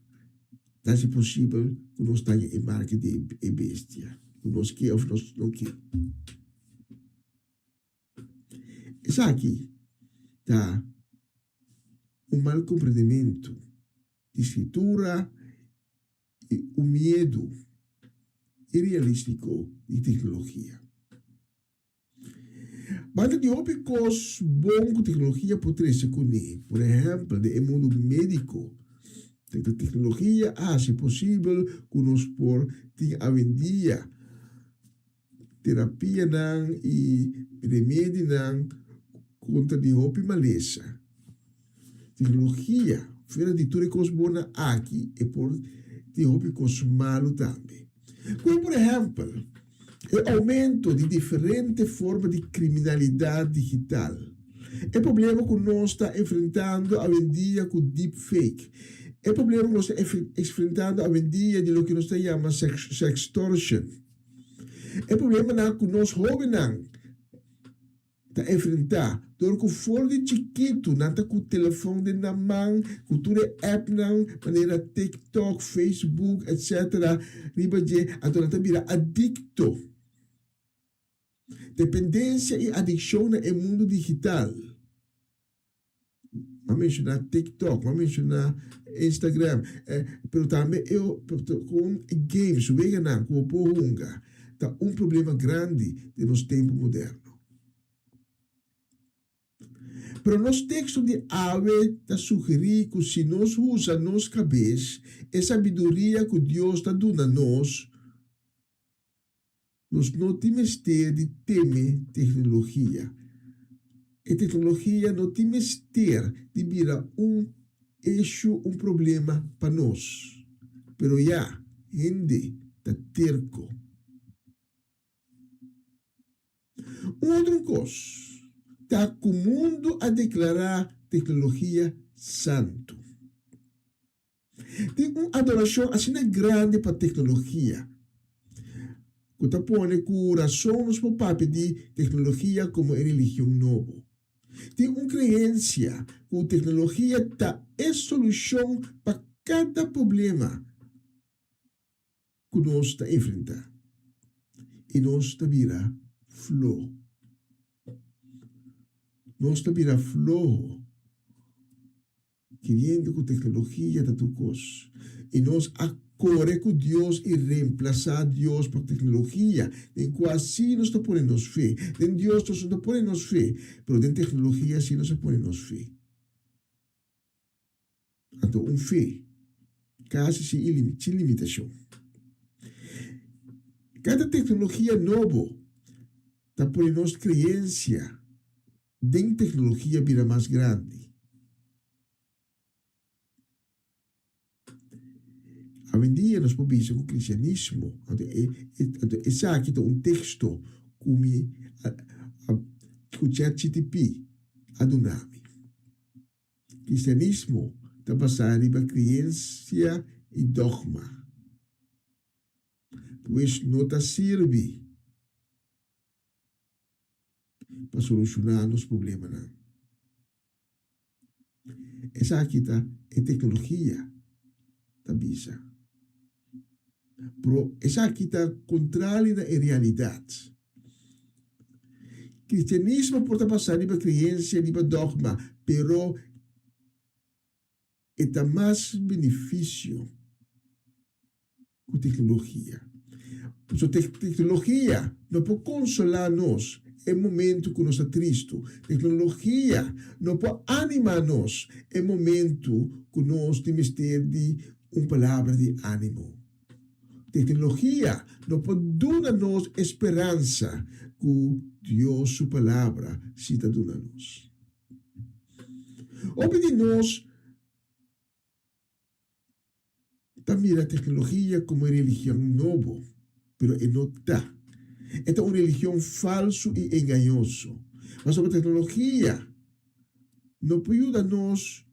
Não é possível que nós tenhamos em marca de bestia. Nós que ou nós não que. Isso aqui está mal compreendimento de escritura e o medo irrealístico de tecnologia. Mas de óbicos bom que tecnologia pode ser com ele. Por exemplo, no mundo médico, a tecnologia se possível que nós por ter a vendia terapia e remédio contra de roupa e maleza. Tecnologia, fora de tudo coisa boa aqui, e por de roupa e coisa malo também. Como, por exemplo, o aumento de diferentes formas de criminalidade digital. É problema que nós estamos enfrentando hoje em dia com deepfake. É problema que nós estamos enfrentando hoje em dia de lo que nós chamamos sextortion. É problema que nós jovens está enfrentar. Door que for de chiquito, não está com o telefone na mão, com toda a app, maneira TikTok, Facebook, etc. Riba de, então está vira adicto. Dependência e adicção no mundo digital. Vamos mencionar TikTok, vamos mencionar Instagram, mas também com games, com o porunga. Está problema grande de nos tempos modernos. Pero nos textos de Ave está sugerir que se nós usamos nossa cabeça, a sabedoria que Deus está dando a nós não temos de temer tecnologia. A tecnologia não temos de virar eixo, problema para nós. Pero já, gente está terco. Outra coisa. Está com o mundo a declarar tecnologia santo. Tem uma adoração assim grande para a tecnologia. Que está pondo coração nos papéis de tecnologia como religião nova. Tem uma crença que a tecnologia está a solução para cada problema que nós está enfrentando. E nós está virar flor. Nós estamos virando flojo, querendo que a tecnologia está tudo coisa. E nós acorre com Deus e reemplaçar Deus por tecnologia. Em quase assim nós estamos pondo nos fé. Em Deus nós estamos pondo nos fé. Mas em tecnologia assim nós estamos pondo nos fé. Então, fé casi sin limitación. Cada tecnología nueva está por nuestra creencia de tecnología vida más grande. Hoy en día nos podemos ver con el cristianismo. Es aquí un texto como escuchar ChatGPT adunami. Cristianismo está basado en creencia y dogma. Pues no te sirve para solucionar los problemas. Esa aquí está tecnología, está pero esa aquí está contraria a la realidad. Cristianismo puede pasar ni para creencia ni para dogma, pero está más beneficio con tecnología. Pues tecnología no puede consolarnos en momento que nos está triste. Tecnología no puede animarnos en momento que nos tenemos de una palabra de ánimo. Tecnología no puede darnos esperanza que Dios, su palabra, sí está dándonos. Obedimos también la tecnología como religión nueva, pero no está. Esta es una religión falsa y engañosa. Mas la tecnología no puede ayudarnos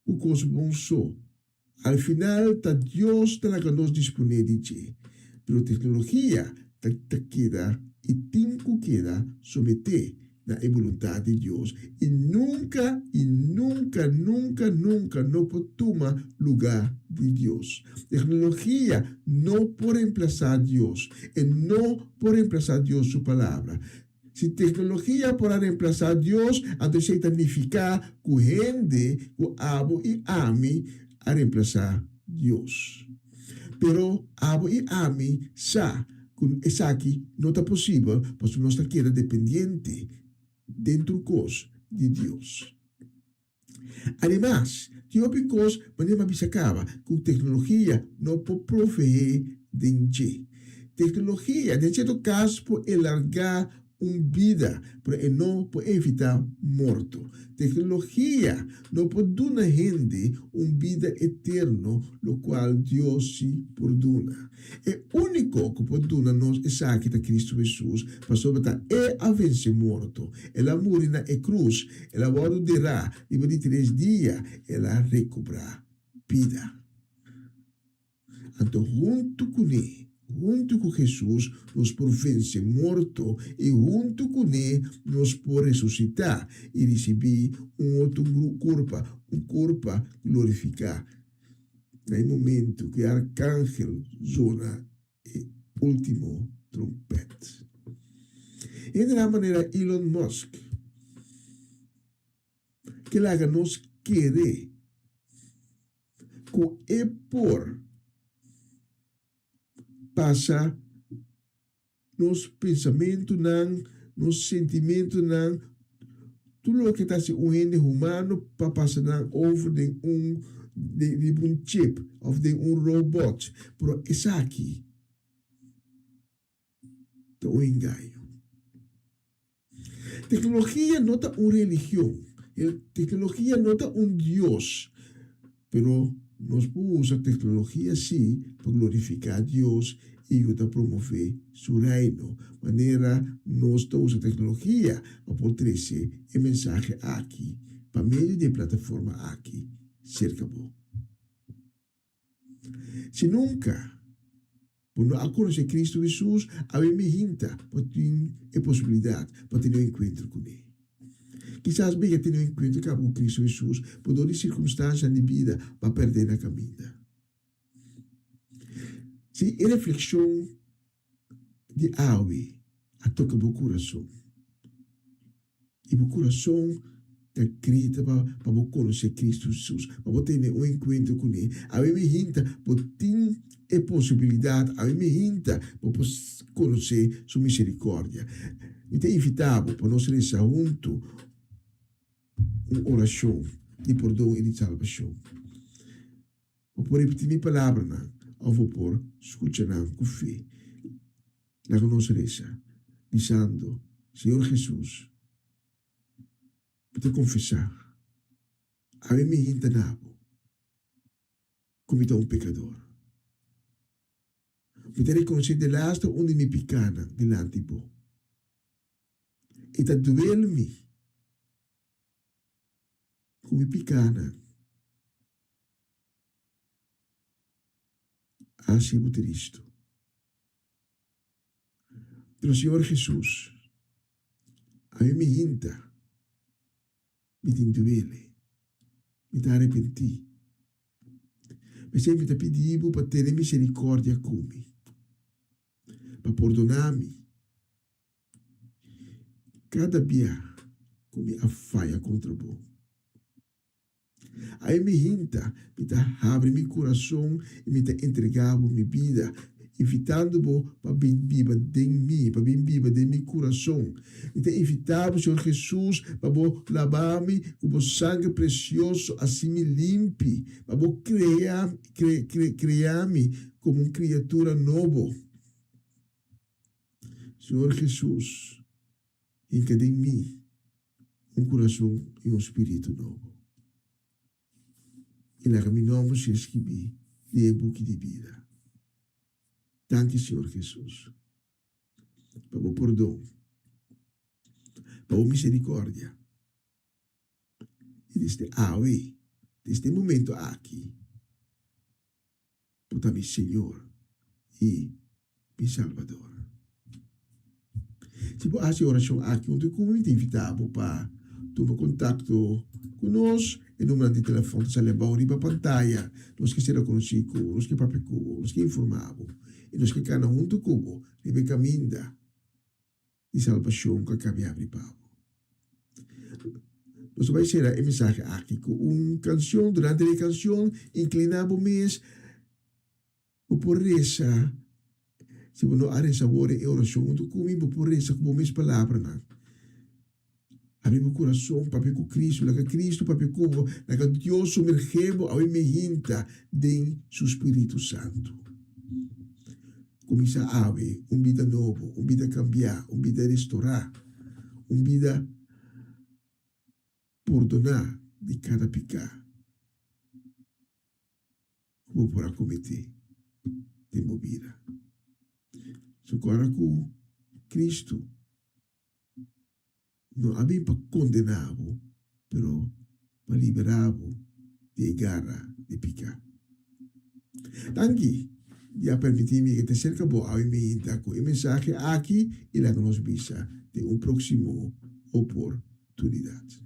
a cosas buenas. Al final, está Dios que nos disponible. Pero la tecnología te queda y tiempo queda someter a la voluntad de Dios. Y nunca no puede tomar lugar de Dios. Tecnología no puede reemplazar a Dios. Y no puede reemplazar a Dios su palabra. Si tecnología puede reemplazar a Dios, entonces significa que gente que abo y ame a reemplazar Dios. Pero abo y ame sa es aquí no está posible, pues no está queda dependiente dentro de Dios. Además, Dios because manera bisacaba que tecnología no puede proveer de tecnología, en cierto caso, puede alargar una vida, pero no puede evitar muerto. Tecnología no puede dar a gente una vida eterna, lo cual Dios sí perdona. El único que puede darnos es aquí de Cristo Jesús, para sobrepasar a vencer muerto. El amor en la cruz, el amor dirá, después de 3 días, él recobra vida. Entonces, junto con Jesús, nos por vencer muerto y junto con él nos por resucitar y recibir un otro cuerpo glorificado. En el momento que el arcángel suena el último trompeta. Y de la manera Elon Musk, que la haga nos quede con el por pasa nos pensamientos, nos sentimientos, tudo lo que está haciendo un ente humano para pasar over de un chip o de un robot. Pero es aquí de un engaño. Tecnología no está una religión. Tecnología no está un Dios. Pero nos usa tecnología sí para glorificar a Dios y ayudar a promover su reino. Manera nos usa tecnología para poder traer el mensaje aquí, para medio de plataforma aquí, cerca de vos. Si nunca, por no conocer Cristo Jesús, a mí me hinta para tener posibilidad para tener un encuentro con Él. Quizás venga a tener un encuentro con Cristo Jesús, por donde circunstancias de vida va a perder la camina. Si la reflexión de hoy toca mi corazón, y mi corazón está escrito para conocer Cristo Jesús, para tener un encuentro con Él. A mí me hinta por tener posibilidad, a mí me hinta por conocer su misericordia. Me te invitado para nos rezar juntos uma oração de perdão e de salvação. por repetir minha palavra, ou vou por escutar com fé. La nossa reza, dizendo, Senhor Jesus, para confessar, a mim me entanavo, como um pecador. Me ter reconhecido de lasta onde me picana delante de você. E está doendo-me, como picana. Assim é Cristo. Pero Senhor Jesus, a mim me hinta, me tinduele, me te arrepenti. Mas sempre te pedivo para ter misericórdia comigo, para perdonar-me. Cada dia, como a falha contra você. Aí me hinta, me te abre meu coração e me te entregar minha vida, invitando-vos para bem viva de mim, para bem viva de meu coração. Me te invitava, Senhor Jesus, para vos lavar-me com o sangue precioso, assim me limpe, para vos criar-me como uma criatura nova. Senhor Jesus, encade em mim um coração e um espírito novo. E lá meu nome se escrevi no book de vida. Danke, Senhor Jesus, para o perdão, para a misericórdia. E deste momento aqui, para meu Senhor e meu Salvador. Se você faz oração aqui, onde eu me invitava para tomar contato conosco, o número de telefone está ali para a pantalla. Nós que serão conhecidos, nós que papecou, nós que informavam, e nós que cada junto com o caminho de salvação que acaba de abrir para nós vamos ser a mensagem aqui com uma canção. Durante a canção, inclinamos mais por reza. Se você não há reza, a oração, junto comigo, por reza, com as palavras. Abre meu coração, papai com Cristo, laga Cristo, papai com laga Deus sumergebo, a me hinta de seu Espírito Santo. Começa a haver vida nova, vida cambiar, vida restaurar, vida perdonar de cada pecado. Como para cometer de minha vida. Agora com Cristo, não havia para condená-lo, mas para liberá-lo de garra de pecado. Tanque, já permitir-me que te cerca boa a me inta com a mensagem aqui e lá nos visa de uma próxima oportunidade.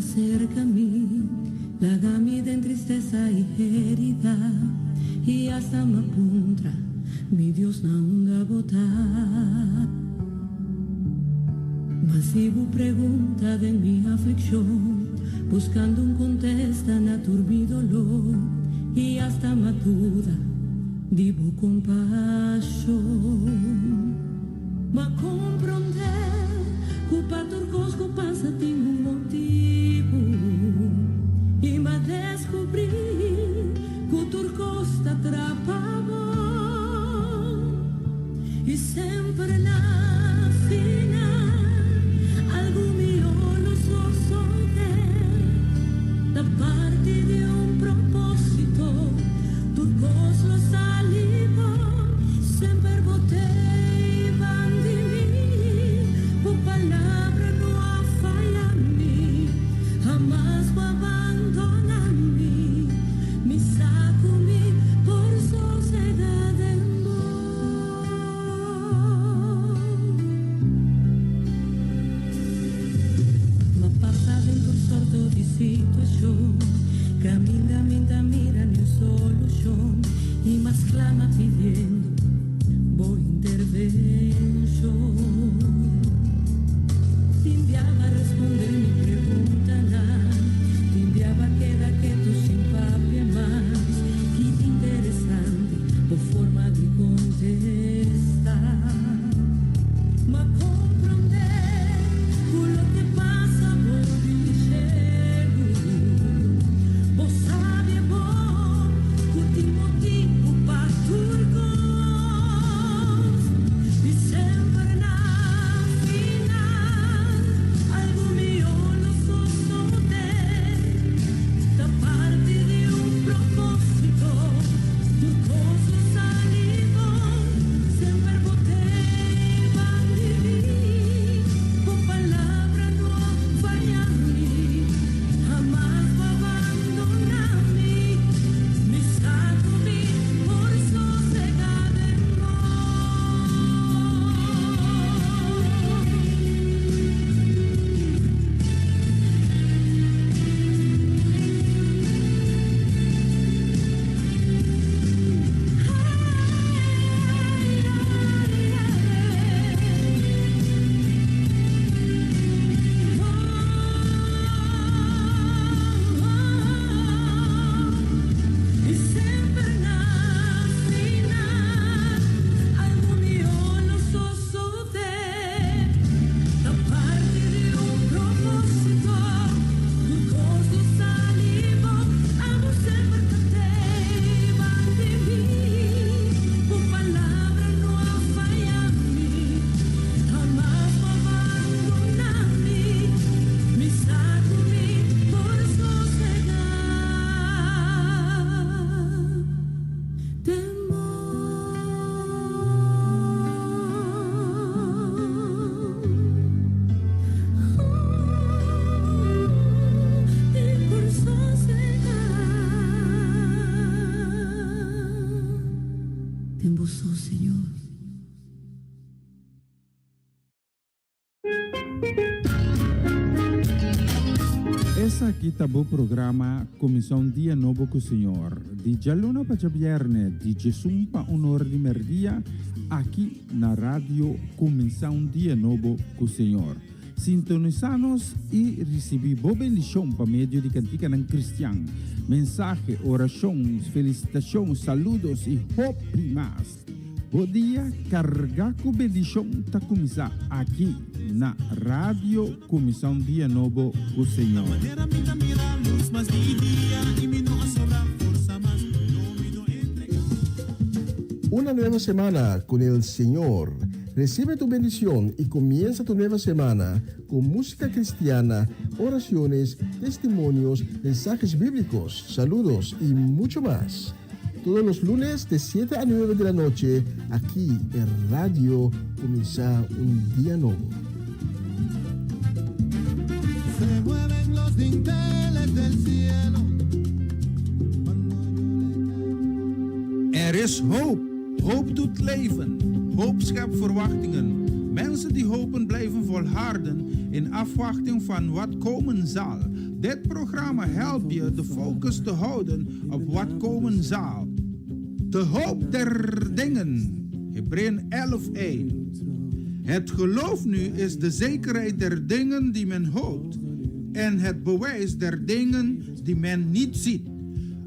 Cerca a mí, lágame de tristeza y herida, y hasta me apunta, mi Dios no anda a botar. Mas sigo pregunta de mi aflicción, buscando un contesta na turbi dolor, y hasta me duda, digo compasión. Ma comprender, culpa turcos, culpa sa tingo motivo. E me descobri que o turcos te atrapava e sempre na final algo melhor nos suceder da parte de propósito turcos lo saliva sempre botei van de mim por palavra não a falha-me pregunta mira ni solución y más clama pidiendo voy intervención. Te enviaba a responder mi pregunta nada, te enviaba queda que tú sin papia más y interesante tu forma de contestar. Ma comprender quello che passa por diceru vos sabe bom que motivo para turcos e sempre na final algo mio lo so te da parte de propósito tu cosa salivo sempre poteva vivir con palabra no fallarmi jamás va a abandonarme mi sacumi por sosegar de e sempre na final algo mio lo so te da parte de propósito tu costo salivo amo sempre poteva vivir con palabra no fallarmi jamás va a abandonarme mi sacumi por sosegar temor Señor. Essa aqui tá o programa Comissão Dia Novo com o Senhor. De Jaluna para Vierne, de Jesus para Honor de Merdia, aqui na rádio Comissão Dia Novo com o Senhor. Sintonizanos e recebi boa bendição para meio de cantiga não cristã. Mensagem, orações, felicitações, saludos e hope mais. Bom dia, carregar com bendição tá começar aqui na rádio Comissão Dia Novo com o Senhor. Una nueva semana con el Señor. Recibe tu bendición y comienza tu nueva semana con música cristiana, oraciones, testimonios, mensajes bíblicos, saludos y mucho más. Todos los lunes de 7 a 9 de la noche, aquí en Radio Comienza un Día Nuevo. Se mueven los dinteles del cielo. Er is hoop. Hoop doet leven. Hoop schept verwachtingen. Mensen die hopen blijven volharden in afwachting van wat komen zal. Dit programma helpt je de focus te houden op wat komen zal. De hoop der dingen. Hebreeën 11:1. Het geloof nu is de zekerheid der dingen die men hoopt en het bewijs der dingen die men niet ziet.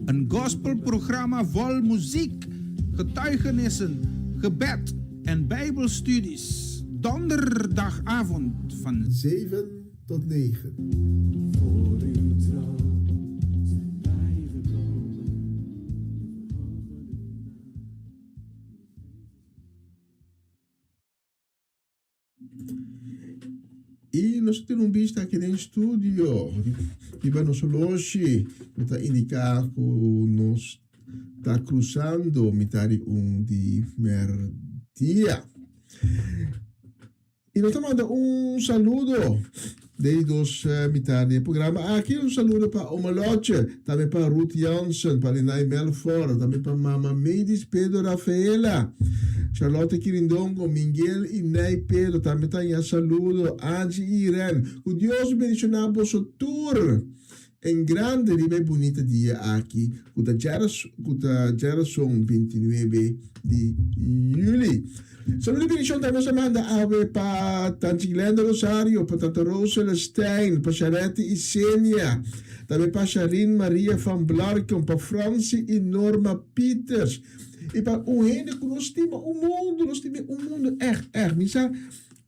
Een gospelprogramma vol muziek, getuigenissen, gebed en bijbelstudies. Donderdagavond van 7 tot 9. E nós temos vista aqui no estúdio. E vamos hoje está indicar que nós está cruzando metade de merdia. E nós mandando saludo desde os metade do programa. Aqui saludo para Oma Lotte, também para Ruth Jansen, para Linai Melfort, também para Mama Medis, Pedro Rafaela, Charlotte Quirindongo, Miguel e Ney Pedro, também tem saludo, Angie e Irene. Que Deus bendicionar o vosso tour. En grande ribe bonita dia aqui, kuta geração 29 de julho. Saludos e bendição da nossa manda ave para Tante Glenda Rosario, para Tante Rosa Stein, para Charette e Sênia, também para Charlene Maria van Blarken, para Francie e Norma Peters, e para o Henrique que nós temos o mundo, misa,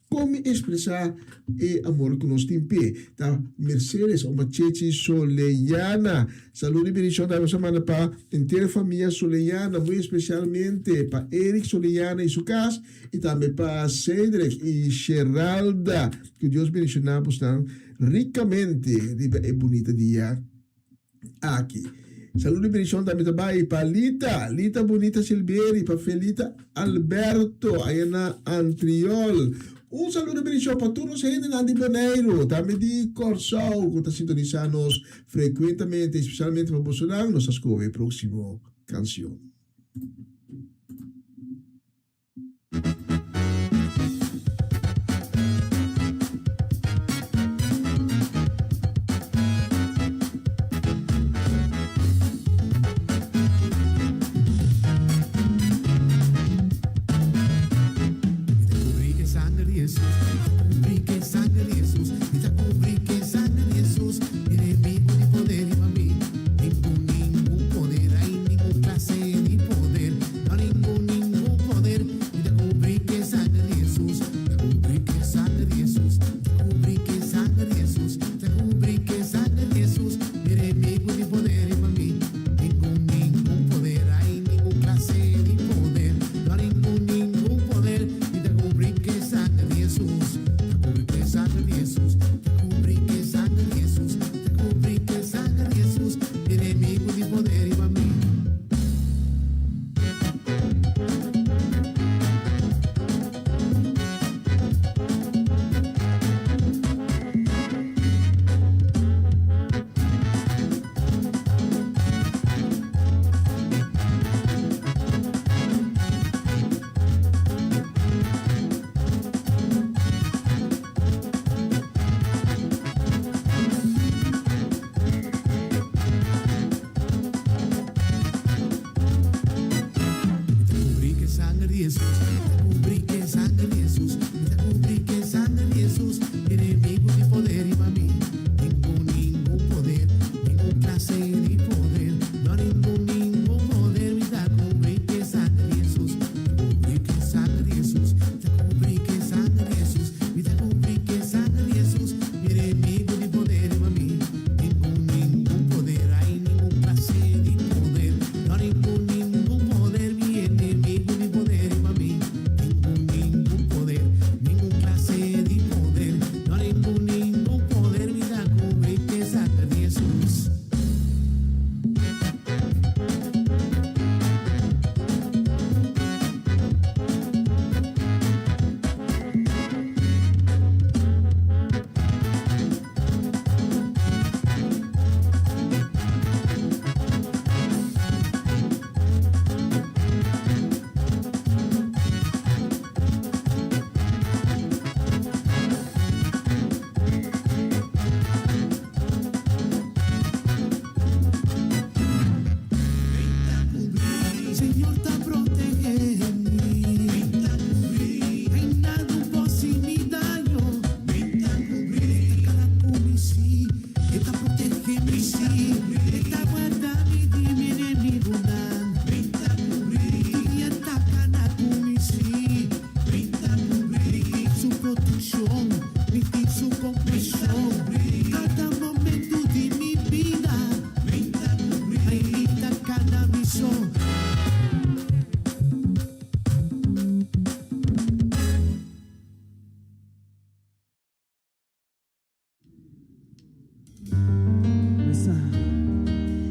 como expressar e amor que nós temos, tá? Mercedes, uma cheche Soleiana, saúde e bendição da nossa semana para a inteira família Soleiana, muito especialmente para Eric Soleiana e sua casa, e também para Cedric e Geralda, que Deus bendicionamos tão ricamente, é bonita dia aqui. Saludo e bendição também para Lita Bonita Silvieri, para Felita Alberto, aí na Antriol. Un saludo e bendição para todos os gente de Bonaire, também de Corsau, que está sintonizando-nos frequentemente, especialmente para Bolsonaro, nos escolhe a próxima canção.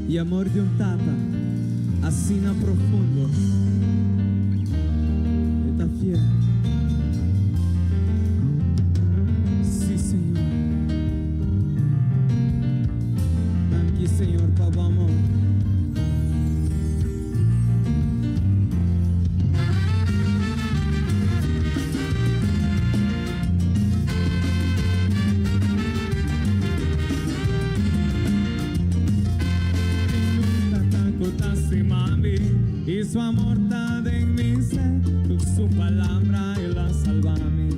E amor de um tata, assina profundo. Está fiel. Sim, Senhor. Aqui, Senhor, para o amor. su amor está en mi ser, con su palabra Él la salvame,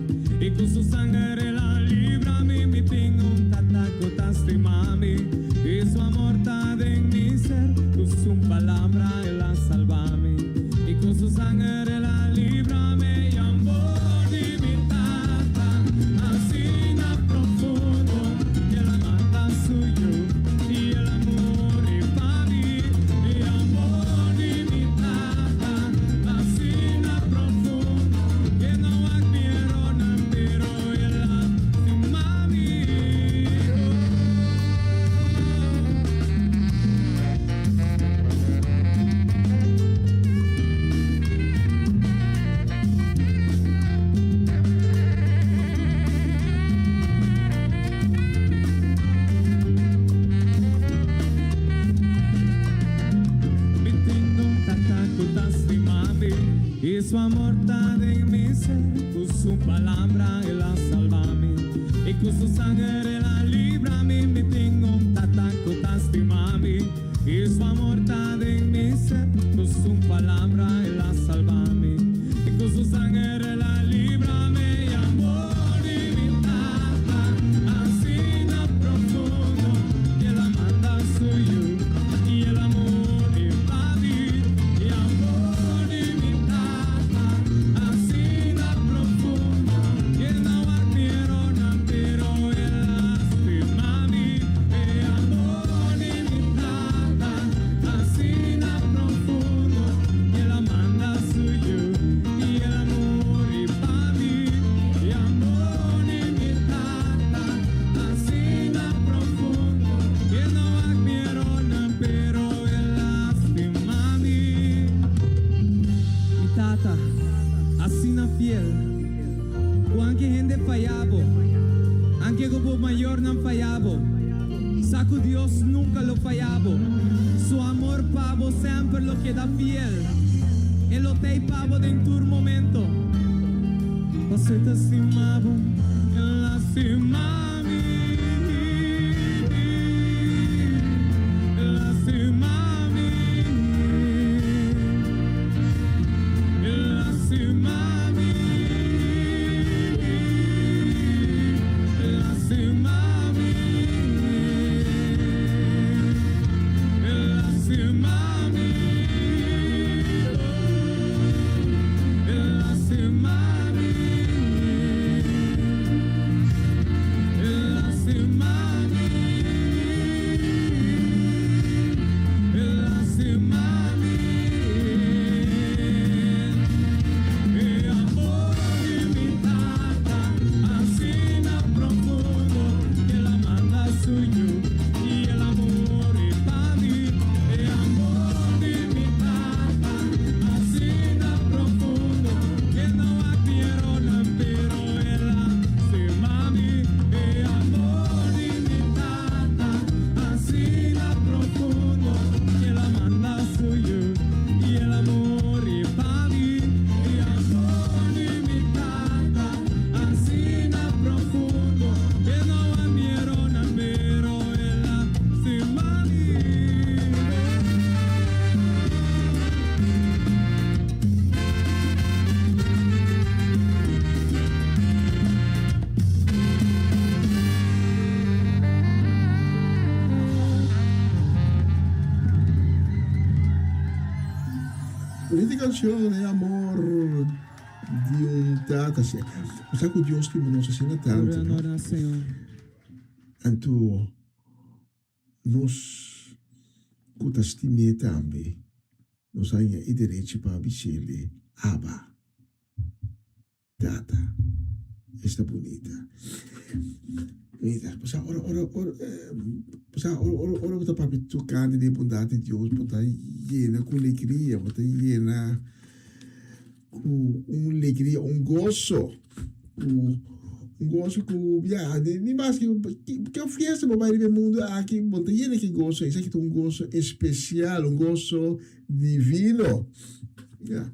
y con su sangre la librame, mi tengo un tataco tastimame, y su amor está en mi ser, con su palabra Él la salvame, y con su sangre la librame, y amor de mi tata, así na profundo, que la mata suyo, y el amor y para mí, y amor de mi tata, así na profundo, que no admiro nada, pero él ama mí. Mi tengo un tataco tastimame, y su amor está en mi ser, con su palabra Él la salvame, y con su sangre la librame, mi tengo un tataco tastimame, y su amor está en mi ser, con su palabra Él la salvame, y con su sangre la librame, y amor de mi tata, así na profundo, que la manda suyo, y el amor y para mí, y amor de mi tata, así na profundo, que no admiro nada, pero él lastima a mí, y amor de mi tata, así na profundo, que la manda suyo, y el amor y para mí, y amor de mi tata, así na profundo, que no admiro nada, pero él lastima a mí. Mi tata, así na fiel, cualquier gente fallabo, aunque como mayor no fallabo, saco Dios nunca lo fallabo, su amor pavo siempre lo queda fiel, él lo te pavo en tu momento, você te estimavo, él lastima a mí, él lastima a mí, él lastima a mí, él lastima a mí, él lastima a mí, él lastima a mí, él lastima a mí, él lastima a mí, y amor de mi tata, así na profundo, que la manda suyo, y el amor y para mí, y amor de mi tata, así na profundo, que no admiro nada, pero él lastima a mí, y amor de mi tata, así na profundo, que la manda suyo, y el amor y para mí, y amor de mi tata, así na profundo, que no admiro nada, pero él lastima a mí. Bonita canción de amor de un tata. O sea, que Dios que nos asina tanto. Glória, ¿no? honra, Senhor. Anto nos kutastime também. Nos ainda e direito para bichele aba. Tata. Está bonita. Bonita. Pues ahora vou para tocar de bondade de Deus, botar llena com alegria, botar llena com alegria, gozo. Gozo com viagem, nem mais que eu fiesta no baile do mundo aqui, botar llena que gozo, isso aqui é gozo especial, gozo divino. Yeah.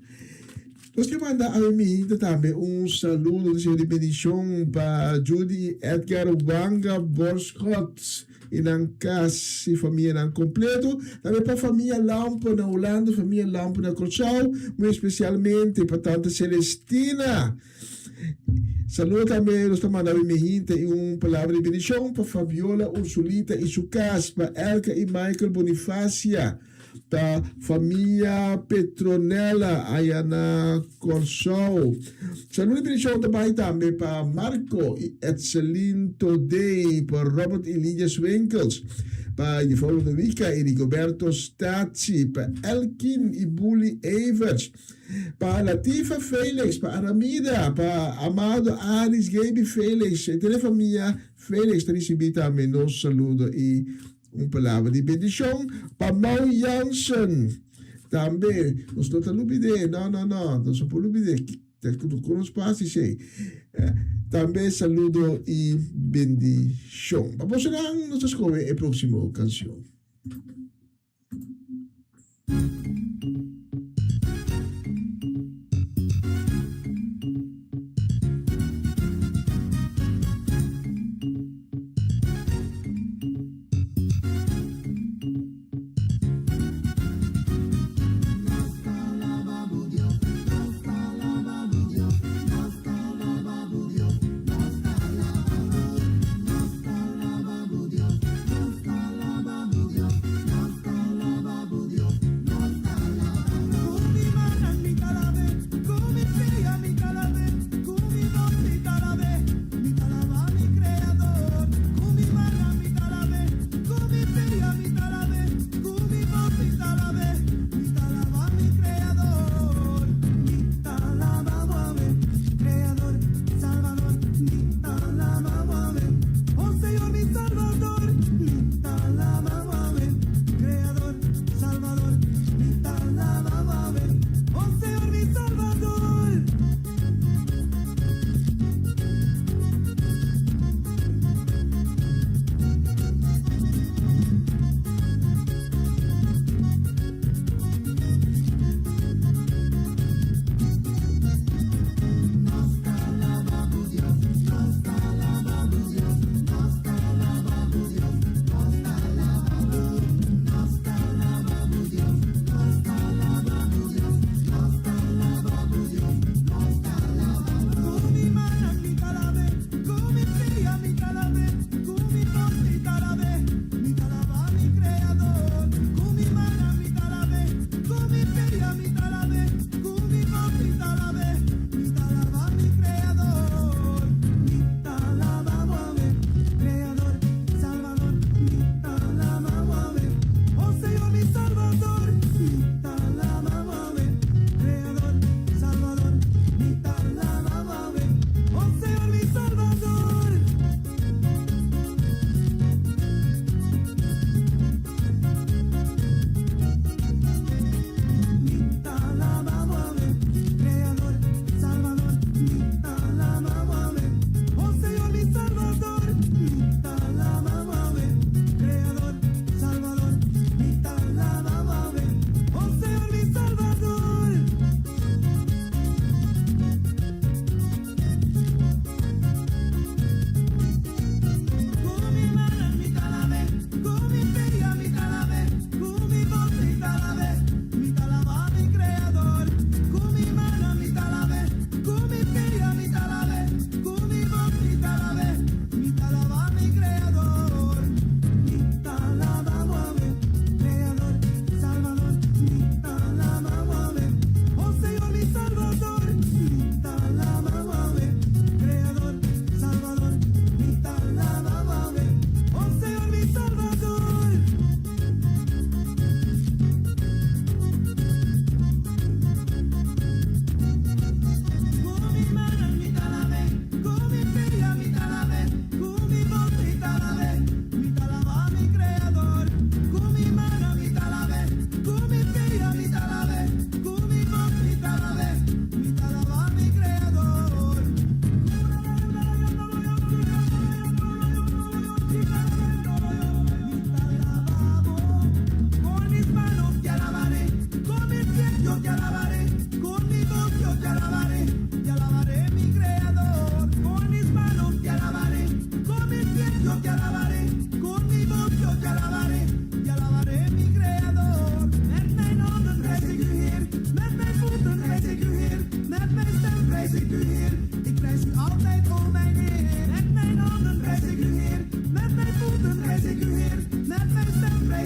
Nos que manda a mim também saludo de bendição para Judy Edgar Wanga Borschot e na casa e família não completo, também para a família Lampo na Holanda, família Lampo na Corchau, muito especialmente para tanta Celestina. Saludo também, nós estamos mandando uma palavra de bendição para Fabiola Ursulita e sua casa, para Elka e Michael Bonifácia, para família Petronella, Ayana Corsol. Saludo e bendição também para Marco e Edselin Todei, para Robert e Lydia Swinkels, para Yvonne Dovica e Rigoberto Stazzi, para Elkin e Bully Evers, para Latifa Felix, para Aramida, para Amado Aris Gaby Felix, e toda a família Felix, recebi também nosso saludo e palavra de bendição para Mau Jansen. Também, nós não estamos lubide, não, nós somos lubide, com os passos, também saludo e bendição. Vamos a nós escolher a próxima canção.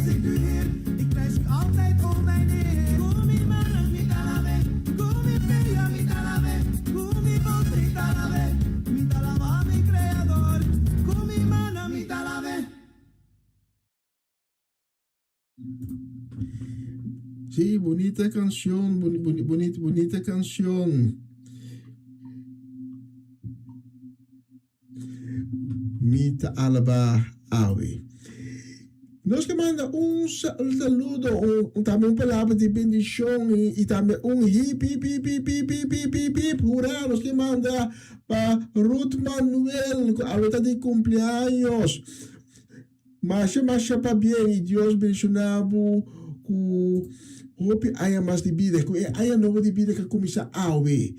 prijs ik u Heer, ik prijs u altijd o mijn Heer. Kumi mana mitalabe, kumi peya mitalabe, kumi potri mitalabe, mitalaba mi creador, kumi mana mitalabe. Sí, bonita canción, bonita canción. Mita alaba awe. Nos que manda saludo, también una palabra de bendición y también un hip, hip, hip, hip, hip, hip, hip, hip, hip, hurra, nos que manda para Ruth Manuel, ahorita de cumpleaños. Masha pa bien y Dios bendicionado ku hope haya más de vida, que haya nuevo de vida que comienza a ver.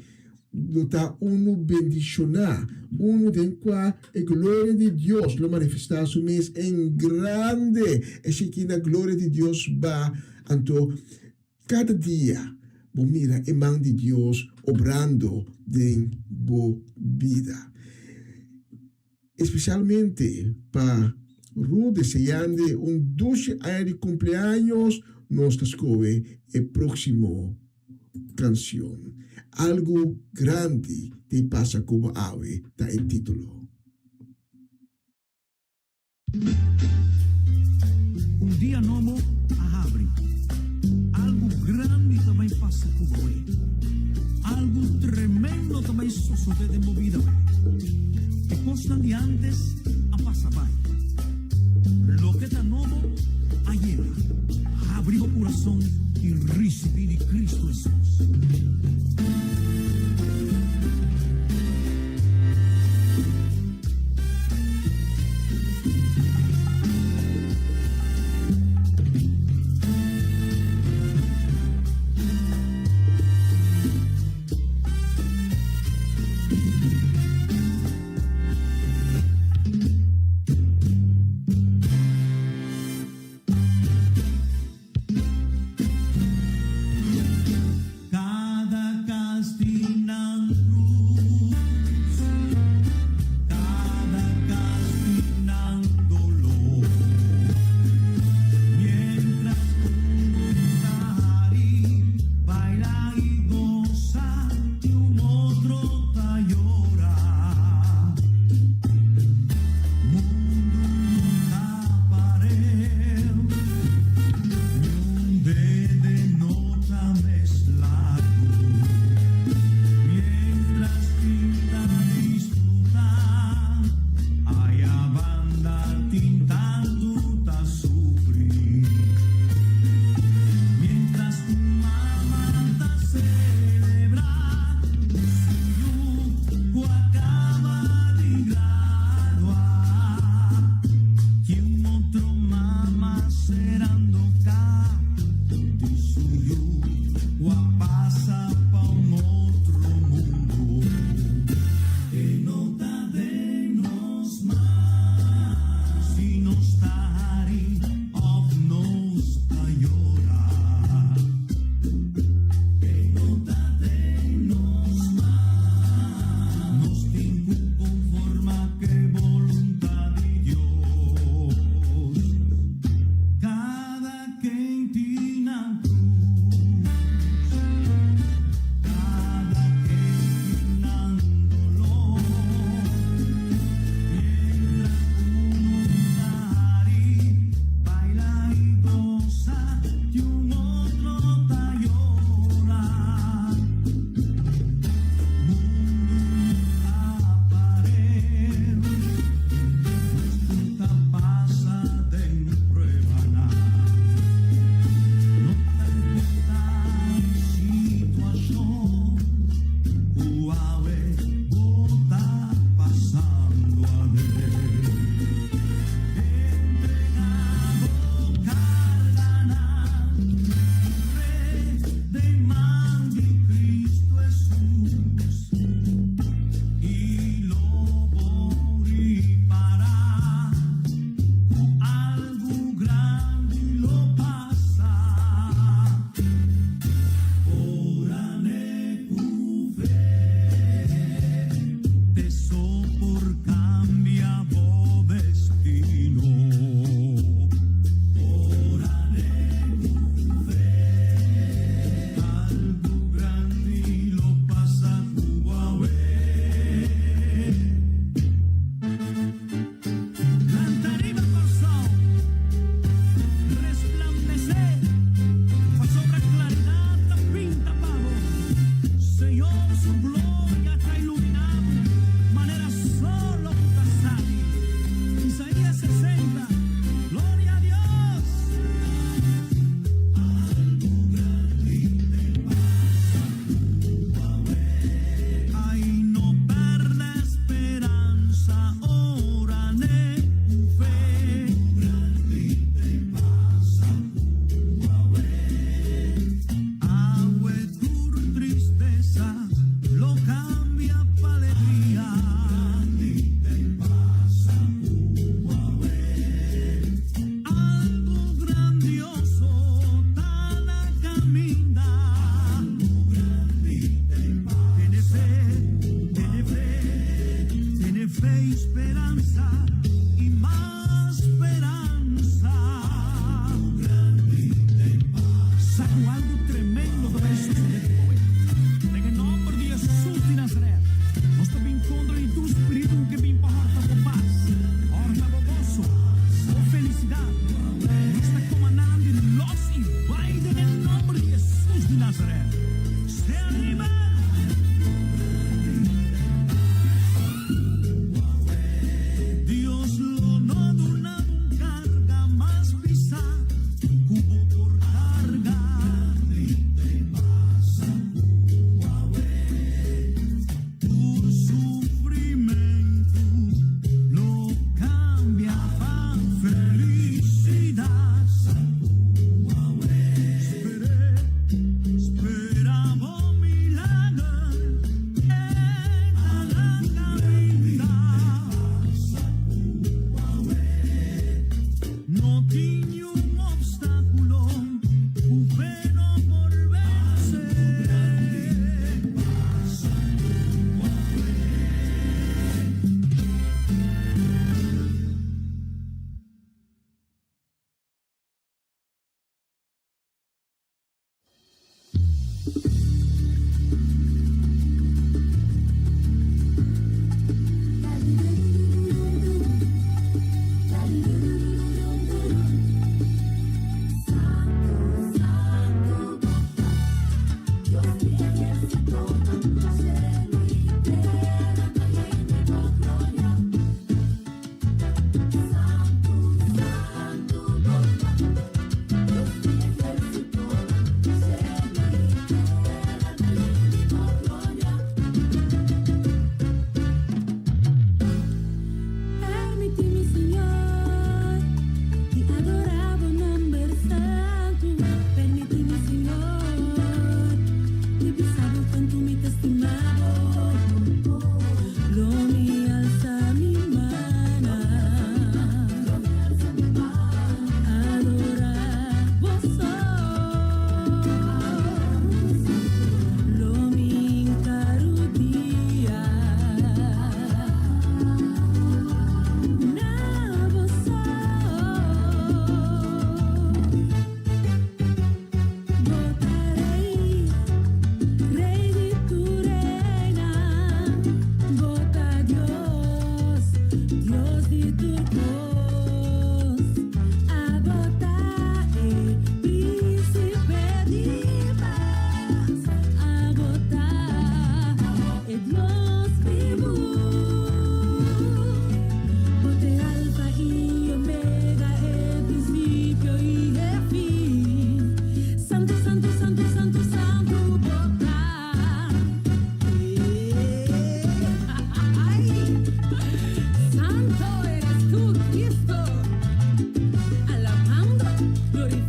Dota uno bendicionar, uno de qua la gloria de Dios lo manifesta su mes en grande. Es que la gloria de Dios va anto cada día. Bo mira el man de Dios obrando de bo vida. Especialmente para Ruth deseando un dulce año de cumpleaños, nos escoge el próximo canción. Algo grande te pasa como ave, da el título. Un dia novo a abre. Algo grande também passa com você. Algo tremendo também sucede na vida. E coisas de antes a passa vai. Lo que está novo a llena. Abre o coração e recibe de Cristo Jesus.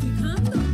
glorificando.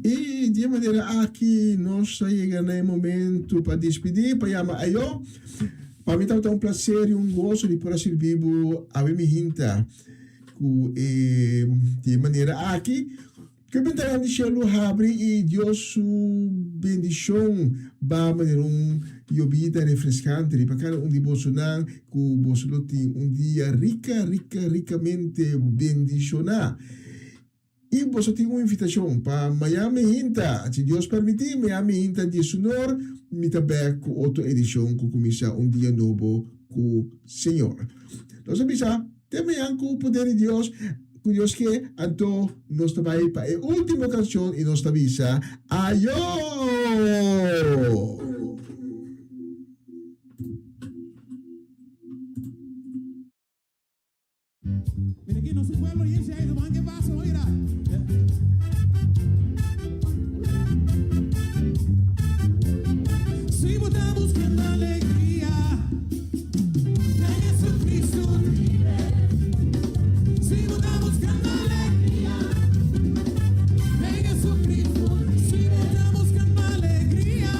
E de maneira aqui nós chegamos no momento para despedir, para chamar a eu. Para mim está um prazer e um gosto de poder servir a minha hinta de maneira aqui. Que eu tenho de chelo abre e Deus su bendição ba maneira vida refrescante para cada de Bolsonaro que Bolsonaro tem dia ricamente bendicionar. E você tem uma invitação para Miami Hinta. Se Deus permitir, Miami Hinta de Sonor, me também com outra edição que começa dia novo com o Senhor. Nós sabemos, também com o poder de Deus, com Deus que, então, nós também para a última canção e nós sabemos, Ayo! Mira aquí, no se pueblo y ese ahí, lo van que pasa, oiga. Si vos estás buscando alegría, de Jesucristo vive. Si vos estás buscando alegría, de Jesucristo. Si vos estás buscando alegría,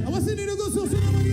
I was in the